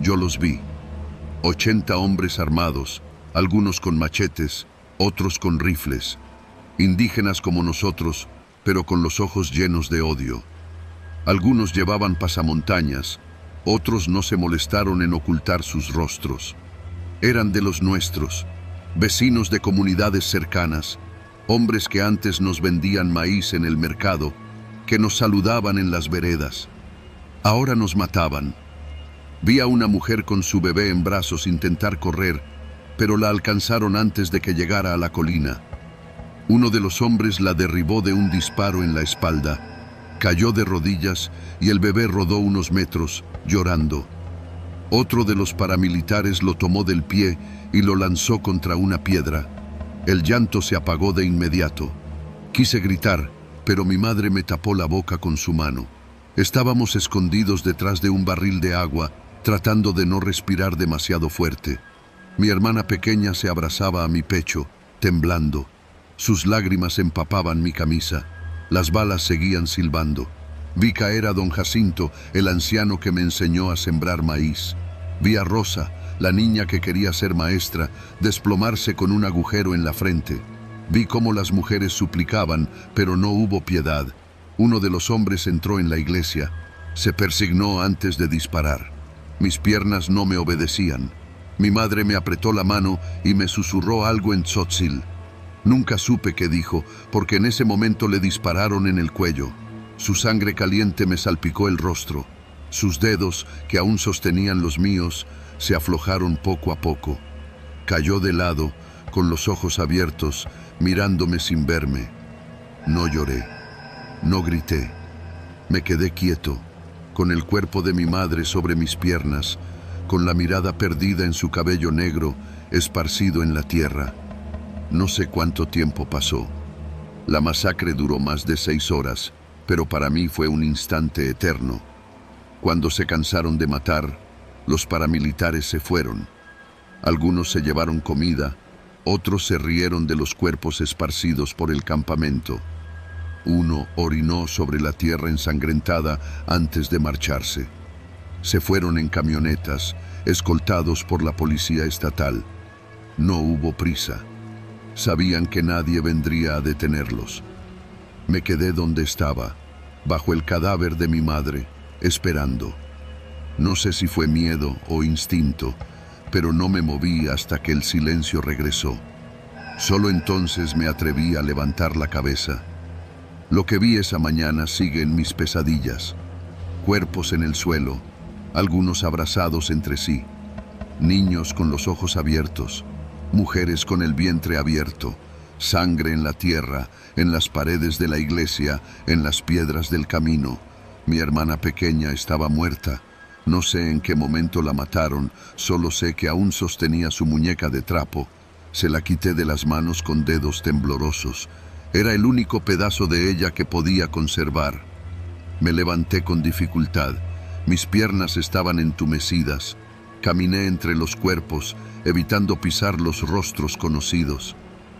Yo los vi. 80 hombres armados, algunos con machetes, otros con rifles. Indígenas como nosotros, pero con los ojos llenos de odio. Algunos llevaban pasamontañas, otros no se molestaron en ocultar sus rostros. Eran de los nuestros, vecinos de comunidades cercanas, hombres que antes nos vendían maíz en el mercado, que nos saludaban en las veredas. Ahora nos mataban. Vi a una mujer con su bebé en brazos intentar correr, pero la alcanzaron antes de que llegara a la colina. Uno de los hombres la derribó de un disparo en la espalda. Cayó de rodillas y el bebé rodó unos metros, llorando. Otro de los paramilitares lo tomó del pie y lo lanzó contra una piedra. El llanto se apagó de inmediato. Quise gritar, pero mi madre me tapó la boca con su mano. Estábamos escondidos detrás de un barril de agua, tratando de no respirar demasiado fuerte. Mi hermana pequeña se abrazaba a mi pecho, temblando. Sus lágrimas empapaban mi camisa. Las balas seguían silbando. Vi caer a don Jacinto, el anciano que me enseñó a sembrar maíz. Vi a Rosa, la niña que quería ser maestra, desplomarse con un agujero en la frente. Vi cómo las mujeres suplicaban, pero no hubo piedad. Uno de los hombres entró en la iglesia. Se persignó antes de disparar. Mis piernas no me obedecían. Mi madre me apretó la mano y me susurró algo en tzotzil. Nunca supe qué dijo, porque en ese momento le dispararon en el cuello. Su sangre caliente me salpicó el rostro. Sus dedos, que aún sostenían los míos, se aflojaron poco a poco. Cayó de lado, con los ojos abiertos, mirándome sin verme. No lloré, no grité. Me quedé quieto, con el cuerpo de mi madre sobre mis piernas, con la mirada perdida en su cabello negro, esparcido en la tierra. No sé cuánto tiempo pasó. La masacre duró más de 6 horas, pero para mí fue un instante eterno. Cuando se cansaron de matar, los paramilitares se fueron. Algunos se llevaron comida, otros se rieron de los cuerpos esparcidos por el campamento. Uno orinó sobre la tierra ensangrentada antes de marcharse. Se fueron en camionetas, escoltados por la policía estatal. No hubo prisa. Sabían que nadie vendría a detenerlos. Me quedé donde estaba, bajo el cadáver de mi madre, esperando. No sé si fue miedo o instinto, pero no me moví hasta que el silencio regresó. Solo entonces me atreví a levantar la cabeza. Lo que vi esa mañana sigue en mis pesadillas. Cuerpos en el suelo, algunos abrazados entre sí, niños con los ojos abiertos, mujeres con el vientre abierto, sangre en la tierra, en las paredes de la iglesia, en las piedras del camino. Mi hermana pequeña estaba muerta. No sé en qué momento la mataron, solo sé que aún sostenía su muñeca de trapo. Se la quité de las manos con dedos temblorosos. Era el único pedazo de ella que podía conservar. Me levanté con dificultad. Mis piernas estaban entumecidas. Caminé entre los cuerpos, evitando pisar los rostros conocidos.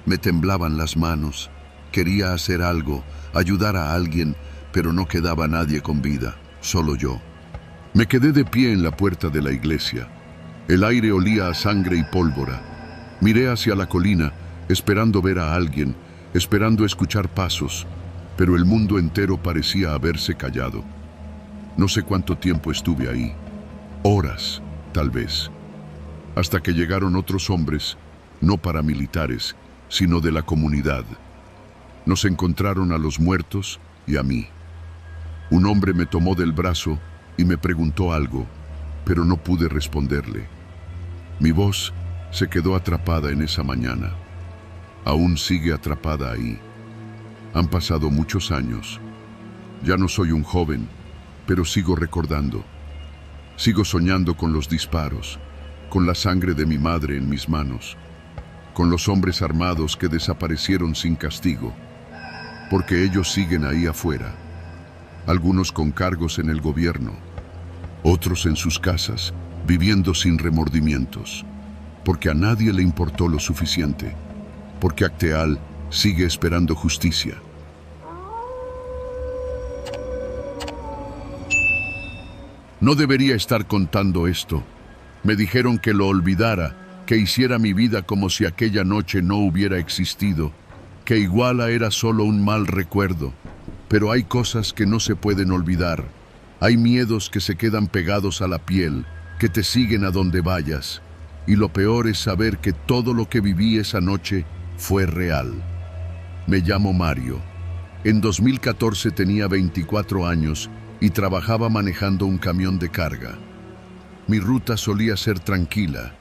Me temblaban las manos. Quería hacer algo, ayudar a alguien, pero no quedaba nadie con vida, solo yo. Me quedé de pie en la puerta de la iglesia. El aire olía a sangre y pólvora. Miré hacia la colina, esperando ver a alguien, esperando escuchar pasos, pero el mundo entero parecía haberse callado. No sé cuánto tiempo estuve ahí. Horas, tal vez. Hasta que llegaron otros hombres, no paramilitares, sino de la comunidad. Nos encontraron a los muertos y a mí. Un hombre me tomó del brazo y me preguntó algo, pero no pude responderle. Mi voz se quedó atrapada en esa mañana. Aún sigue atrapada ahí. Han pasado muchos años. Ya no soy un joven, pero sigo recordando. Sigo soñando con los disparos, con la sangre de mi madre en mis manos, con los hombres armados que desaparecieron sin castigo, porque ellos siguen ahí afuera. Algunos con cargos en el gobierno, otros en sus casas, viviendo sin remordimientos, porque a nadie le importó lo suficiente, porque Acteal sigue esperando justicia. No debería estar contando esto. Me dijeron que lo olvidara, que hiciera mi vida como si aquella noche no hubiera existido, que Iguala era solo un mal recuerdo. Pero hay cosas que no se pueden olvidar. Hay miedos que se quedan pegados a la piel, que te siguen a donde vayas. Y lo peor es saber que todo lo que viví esa noche fue real. Me llamo Mario. En 2014 tenía 24 años y trabajaba manejando un camión de carga. Mi ruta solía ser tranquila.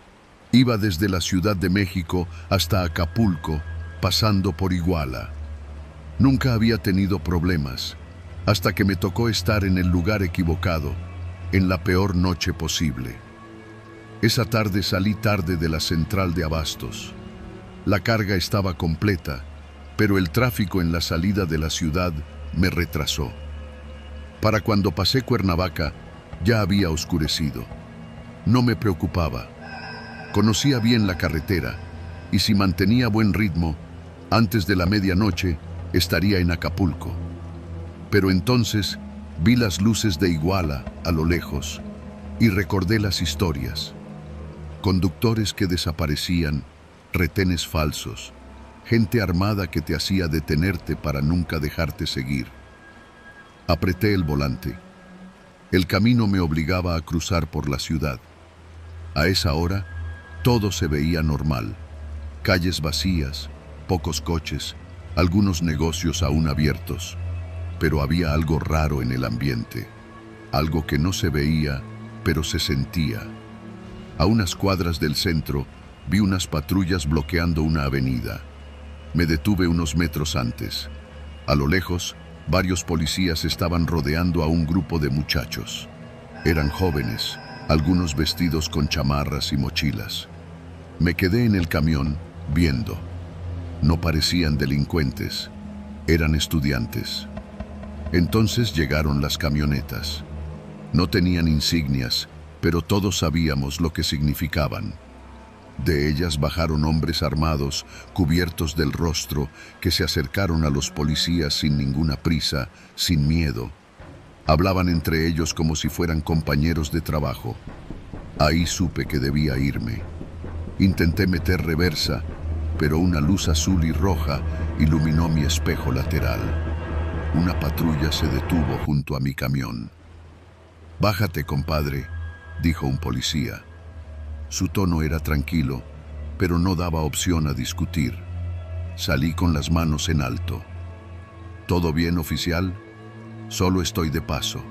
Iba desde la Ciudad de México hasta Acapulco, pasando por Iguala. Nunca había tenido problemas, hasta que me tocó estar en el lugar equivocado, en la peor noche posible. Esa tarde salí tarde de la central de abastos. La carga estaba completa, pero el tráfico en la salida de la ciudad me retrasó. Para cuando pasé Cuernavaca, ya había oscurecido. No me preocupaba. Conocía bien la carretera, y si mantenía buen ritmo, antes de la medianoche estaría en Acapulco. Pero entonces vi las luces de Iguala a lo lejos y recordé las historias. Conductores que desaparecían, retenes falsos, gente armada que te hacía detenerte para nunca dejarte seguir. Apreté el volante. El camino me obligaba a cruzar por la ciudad. A esa hora, todo se veía normal. Calles vacías, pocos coches, algunos negocios aún abiertos. Pero había algo raro en el ambiente, algo que no se veía, pero se sentía. A unas cuadras del centro, vi unas patrullas bloqueando una avenida. Me detuve unos metros antes. A lo lejos, varios policías estaban rodeando a un grupo de muchachos. Eran jóvenes, algunos vestidos con chamarras y mochilas. Me quedé en el camión, viendo. No parecían delincuentes, eran estudiantes. Entonces llegaron las camionetas. No tenían insignias, pero todos sabíamos lo que significaban. De ellas bajaron hombres armados, cubiertos del rostro, que se acercaron a los policías sin ninguna prisa, sin miedo. Hablaban entre ellos como si fueran compañeros de trabajo. Ahí supe que debía irme. Intenté meter reversa, pero una luz azul y roja iluminó mi espejo lateral. Una patrulla se detuvo junto a mi camión. «Bájate, compadre», dijo un policía. Su tono era tranquilo, pero no daba opción a discutir. Salí con las manos en alto. «¿Todo bien, oficial? Solo estoy de paso».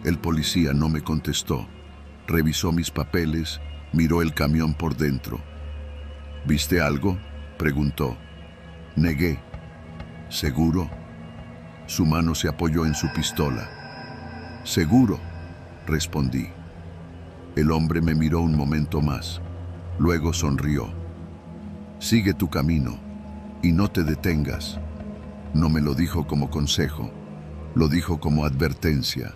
El policía no me contestó. Revisó mis papeles, miró el camión por dentro. «¿Viste algo?», preguntó. Negué. «¿Seguro?». Su mano se apoyó en su pistola. «Seguro», respondí. El hombre me miró un momento más. Luego sonrió. «Sigue tu camino y no te detengas». No me lo dijo como consejo, lo dijo como advertencia.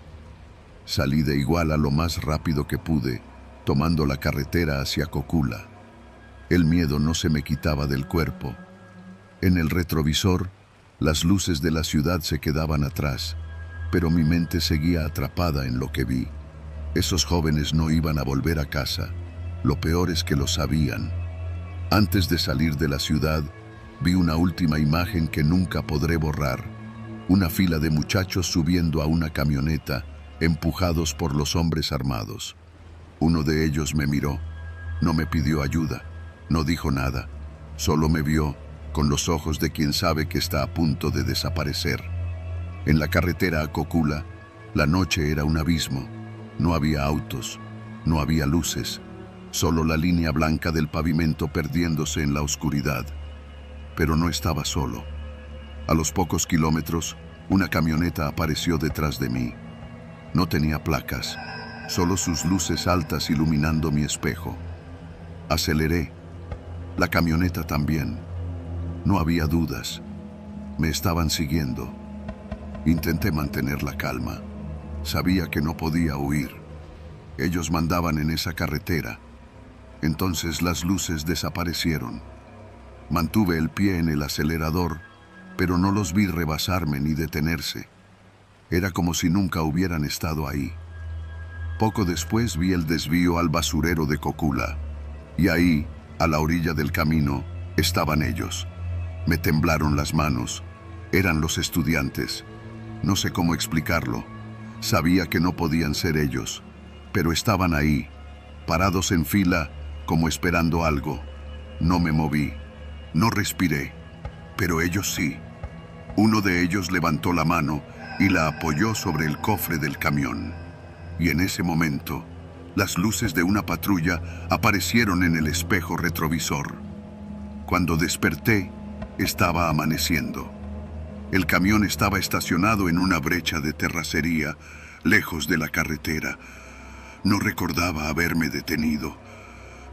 Salí de Iguala lo más rápido que pude, tomando la carretera hacia Cocula. El miedo no se me quitaba del cuerpo. En el retrovisor, las luces de la ciudad se quedaban atrás, pero mi mente seguía atrapada en lo que vi. Esos jóvenes no iban a volver a casa. Lo peor es que lo sabían. Antes de salir de la ciudad, vi una última imagen que nunca podré borrar. Una fila de muchachos subiendo a una camioneta, empujados por los hombres armados. Uno de ellos me miró. No me pidió ayuda. No dijo nada. Solo me vio con los ojos de quien sabe que está a punto de desaparecer. En la carretera a Cocula, la noche era un abismo. No había autos, no había luces, solo la línea blanca del pavimento perdiéndose en la oscuridad. Pero no estaba solo. A los pocos kilómetros, una camioneta apareció detrás de mí. No tenía placas, solo sus luces altas iluminando mi espejo. Aceleré. La camioneta también. No había dudas. Me estaban siguiendo. Intenté mantener la calma. Sabía que no podía huir. Ellos mandaban en esa carretera. Entonces las luces desaparecieron. Mantuve el pie en el acelerador, pero no los vi rebasarme ni detenerse. Era como si nunca hubieran estado ahí. Poco después vi el desvío al basurero de Cocula. Y ahí, a la orilla del camino, estaban ellos. Me temblaron las manos. Eran los estudiantes. No sé cómo explicarlo. Sabía que no podían ser ellos, pero estaban ahí, parados en fila, como esperando algo. No me moví, no respiré, pero ellos sí. Uno de ellos levantó la mano y la apoyó sobre el cofre del camión. Y en ese momento, las luces de una patrulla aparecieron en el espejo retrovisor. Cuando desperté, Estaba amaneciendo. El camión estaba estacionado en una brecha de terracería, lejos de la carretera. No recordaba haberme detenido.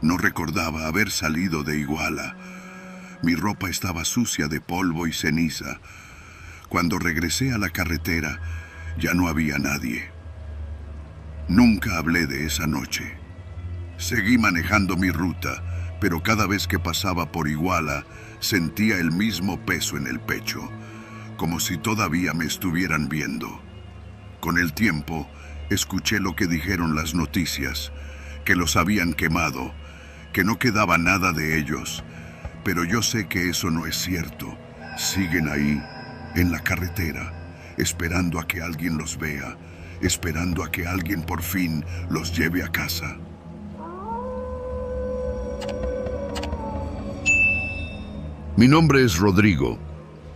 No recordaba haber salido de Iguala. Mi ropa estaba sucia de polvo y ceniza. Cuando regresé a la carretera, ya no había nadie. Nunca hablé de esa noche. Seguí manejando mi ruta, pero cada vez que pasaba por Iguala, sentía el mismo peso en el pecho, como si todavía me estuvieran viendo. Con el tiempo, escuché lo que dijeron las noticias, que los habían quemado, que no quedaba nada de ellos, pero yo sé que eso no es cierto. Siguen ahí, en la carretera, esperando a que alguien los vea, esperando a que alguien por fin los lleve a casa. Mi nombre es Rodrigo.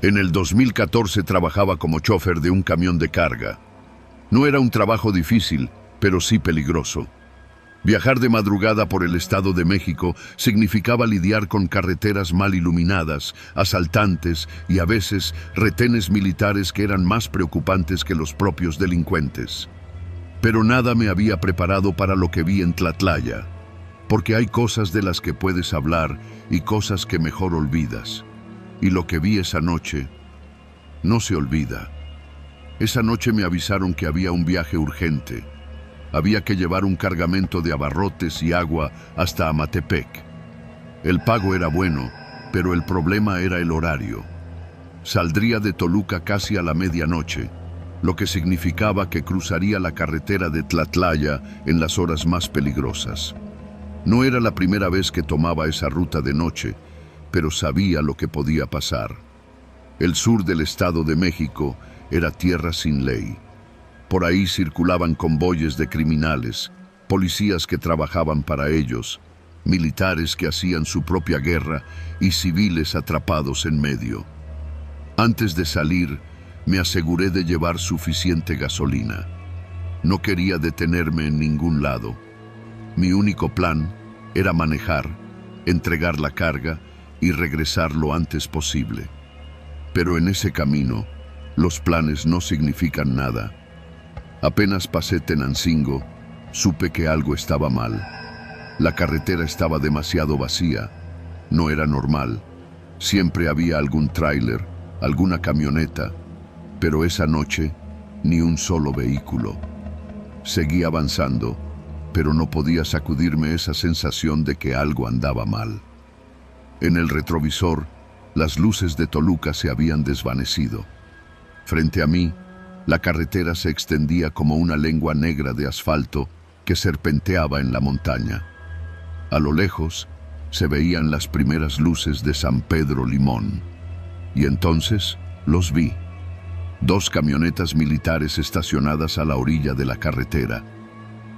En el 2014 trabajaba como chofer de un camión de carga. No era un trabajo difícil, pero sí peligroso. Viajar de madrugada por el Estado de México significaba lidiar con carreteras mal iluminadas, asaltantes y a veces retenes militares que eran más preocupantes que los propios delincuentes. Pero nada me había preparado para lo que vi en Tlatlaya, porque hay cosas de las que puedes hablar y cosas que mejor olvidas. Y lo que vi esa noche no se olvida. Esa noche me avisaron que había un viaje urgente. Había que llevar un cargamento de abarrotes y agua hasta Amatepec. El pago era bueno, pero el problema era el horario. Saldría de Toluca casi a la medianoche, lo que significaba que cruzaría la carretera de Tlatlaya en las horas más peligrosas. No era la primera vez que tomaba esa ruta de noche, pero sabía lo que podía pasar. El sur del Estado de México era tierra sin ley. Por ahí circulaban convoyes de criminales, policías que trabajaban para ellos, militares que hacían su propia guerra y civiles atrapados en medio. Antes de salir, me aseguré de llevar suficiente gasolina. No quería detenerme en ningún lado. Mi único plan era manejar, entregar la carga y regresar lo antes posible. Pero en ese camino, los planes no significan nada. Apenas pasé Tenancingo, supe que algo estaba mal. La carretera estaba demasiado vacía. No era normal. Siempre había algún tráiler, alguna camioneta, pero esa noche ni un solo vehículo. Seguí avanzando, pero no podía sacudirme esa sensación de que algo andaba mal. En el retrovisor, las luces de Toluca se habían desvanecido. Frente a mí, la carretera se extendía como una lengua negra de asfalto que serpenteaba en la montaña. A lo lejos, se veían las primeras luces de San Pedro Limón. Y entonces los vi. 2 camionetas militares estacionadas a la orilla de la carretera.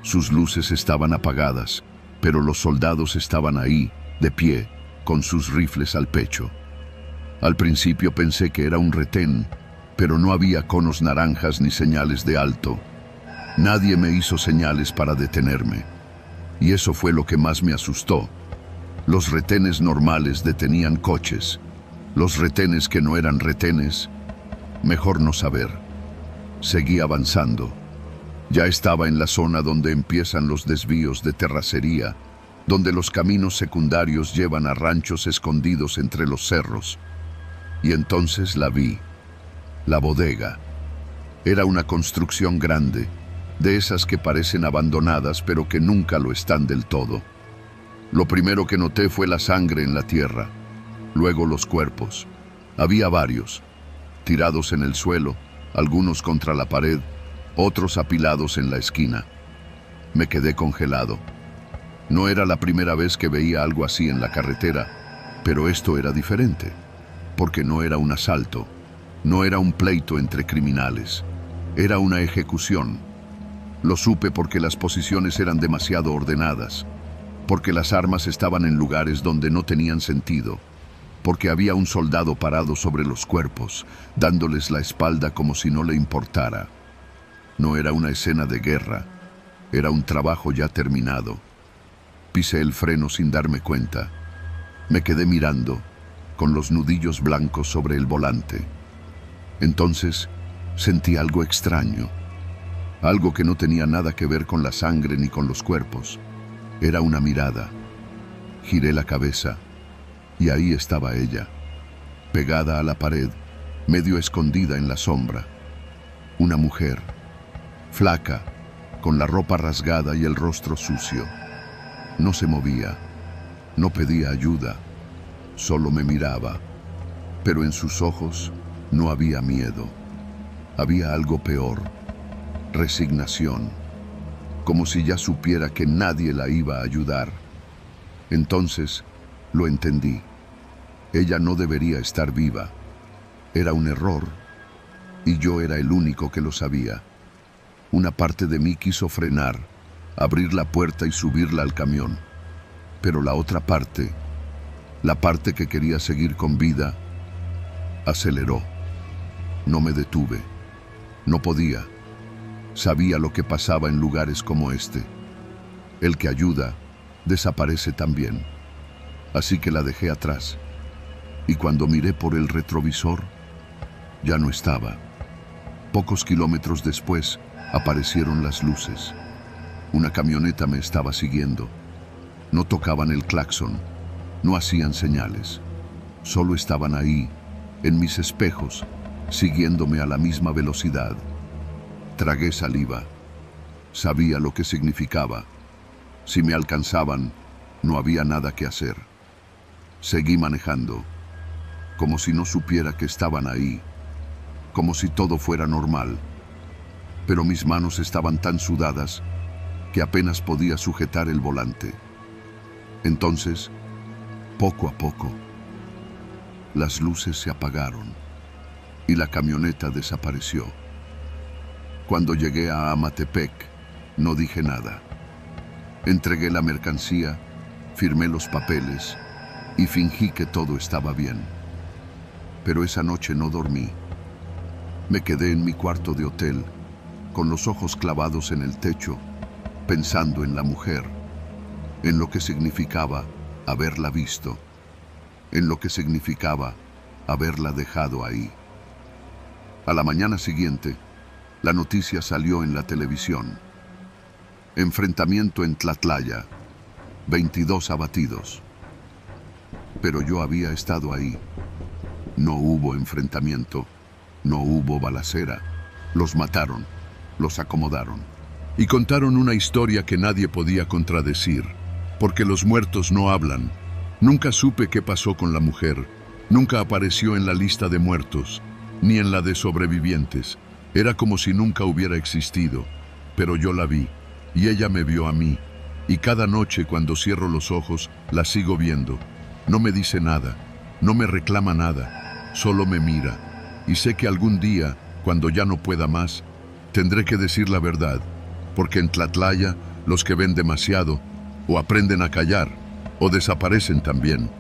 Sus luces estaban apagadas, pero los soldados estaban ahí, de pie, con sus rifles al pecho. Al principio pensé que era un retén, pero no había conos naranjas ni señales de alto. Nadie me hizo señales para detenerme. Y eso fue lo que más me asustó. Los retenes normales detenían coches. Los retenes que no eran retenes, mejor no saber. Seguí avanzando. Ya estaba en la zona donde empiezan los desvíos de terracería, donde los caminos secundarios llevan a ranchos escondidos entre los cerros. Y entonces la vi. La bodega. Era una construcción grande, de esas que parecen abandonadas pero que nunca lo están del todo. Lo primero que noté fue la sangre en la tierra, luego los cuerpos. Había varios, tirados en el suelo, algunos contra la pared, otros apilados en la esquina. Me quedé congelado. No era la primera vez que veía algo así en la carretera, pero esto era diferente, porque no era un asalto. No era un pleito entre criminales, era una ejecución. Lo supe porque las posiciones eran demasiado ordenadas, porque las armas estaban en lugares donde no tenían sentido, porque había un soldado parado sobre los cuerpos, dándoles la espalda como si no le importara. No era una escena de guerra, era un trabajo ya terminado. Pisé el freno sin darme cuenta. Me quedé mirando. con los nudillos blancos sobre el volante. Entonces sentí algo extraño, algo que no tenía nada que ver con la sangre ni con los cuerpos. Era una mirada. Giré la cabeza y ahí estaba ella, pegada a la pared, medio escondida en la sombra. Una mujer, flaca, con la ropa rasgada y el rostro sucio. No se movía, no pedía ayuda, solo me miraba, pero en sus ojos no había miedo. Había algo peor, resignación, como si ya supiera que nadie la iba a ayudar. Entonces lo entendí. Ella no debería estar viva. Era un error, y yo era el único que lo sabía. Una parte de mí quiso frenar, abrir la puerta y subirla al camión. Pero la otra parte, la parte que quería seguir con vida, aceleró. No me detuve. No podía. Sabía lo que pasaba en lugares como este. El que ayuda, desaparece también. Así que la dejé atrás. Y cuando miré por el retrovisor, ya no estaba. Pocos kilómetros después, aparecieron las luces. Una camioneta me estaba siguiendo. No tocaban el claxon, no hacían señales. Solo estaban ahí, en mis espejos, siguiéndome a la misma velocidad. Tragué saliva. Sabía lo que significaba. Si me alcanzaban, no había nada que hacer. Seguí manejando, como si no supiera que estaban ahí, como si todo fuera normal. Pero mis manos estaban tan sudadas que apenas podía sujetar el volante. Entonces, poco a poco, las luces se apagaron y la camioneta desapareció. Cuando llegué a Amatepec, no dije nada. Entregué la mercancía, firmé los papeles y fingí que todo estaba bien. Pero esa noche no dormí. Me quedé en mi cuarto de hotel, con los ojos clavados en el techo, pensando en la mujer, en lo que significaba haberla visto, en lo que significaba haberla dejado ahí. A la mañana siguiente, la noticia salió en la televisión. Enfrentamiento en Tlatlaya, 22 abatidos. Pero yo había estado ahí. No hubo enfrentamiento, no hubo balacera. Los mataron, los acomodaron. Y contaron una historia que nadie podía contradecir, porque los muertos no hablan. Nunca supe qué pasó con la mujer. Nunca apareció en la lista de muertos, ni en la de sobrevivientes. Era como si nunca hubiera existido. Pero yo la vi, y ella me vio a mí. Y cada noche cuando cierro los ojos, la sigo viendo. No me dice nada, no me reclama nada, solo me mira. Y sé que algún día, cuando ya no pueda más, tendré que decir la verdad, porque en Tlatlaya los que ven demasiado o aprenden a callar o desaparecen también.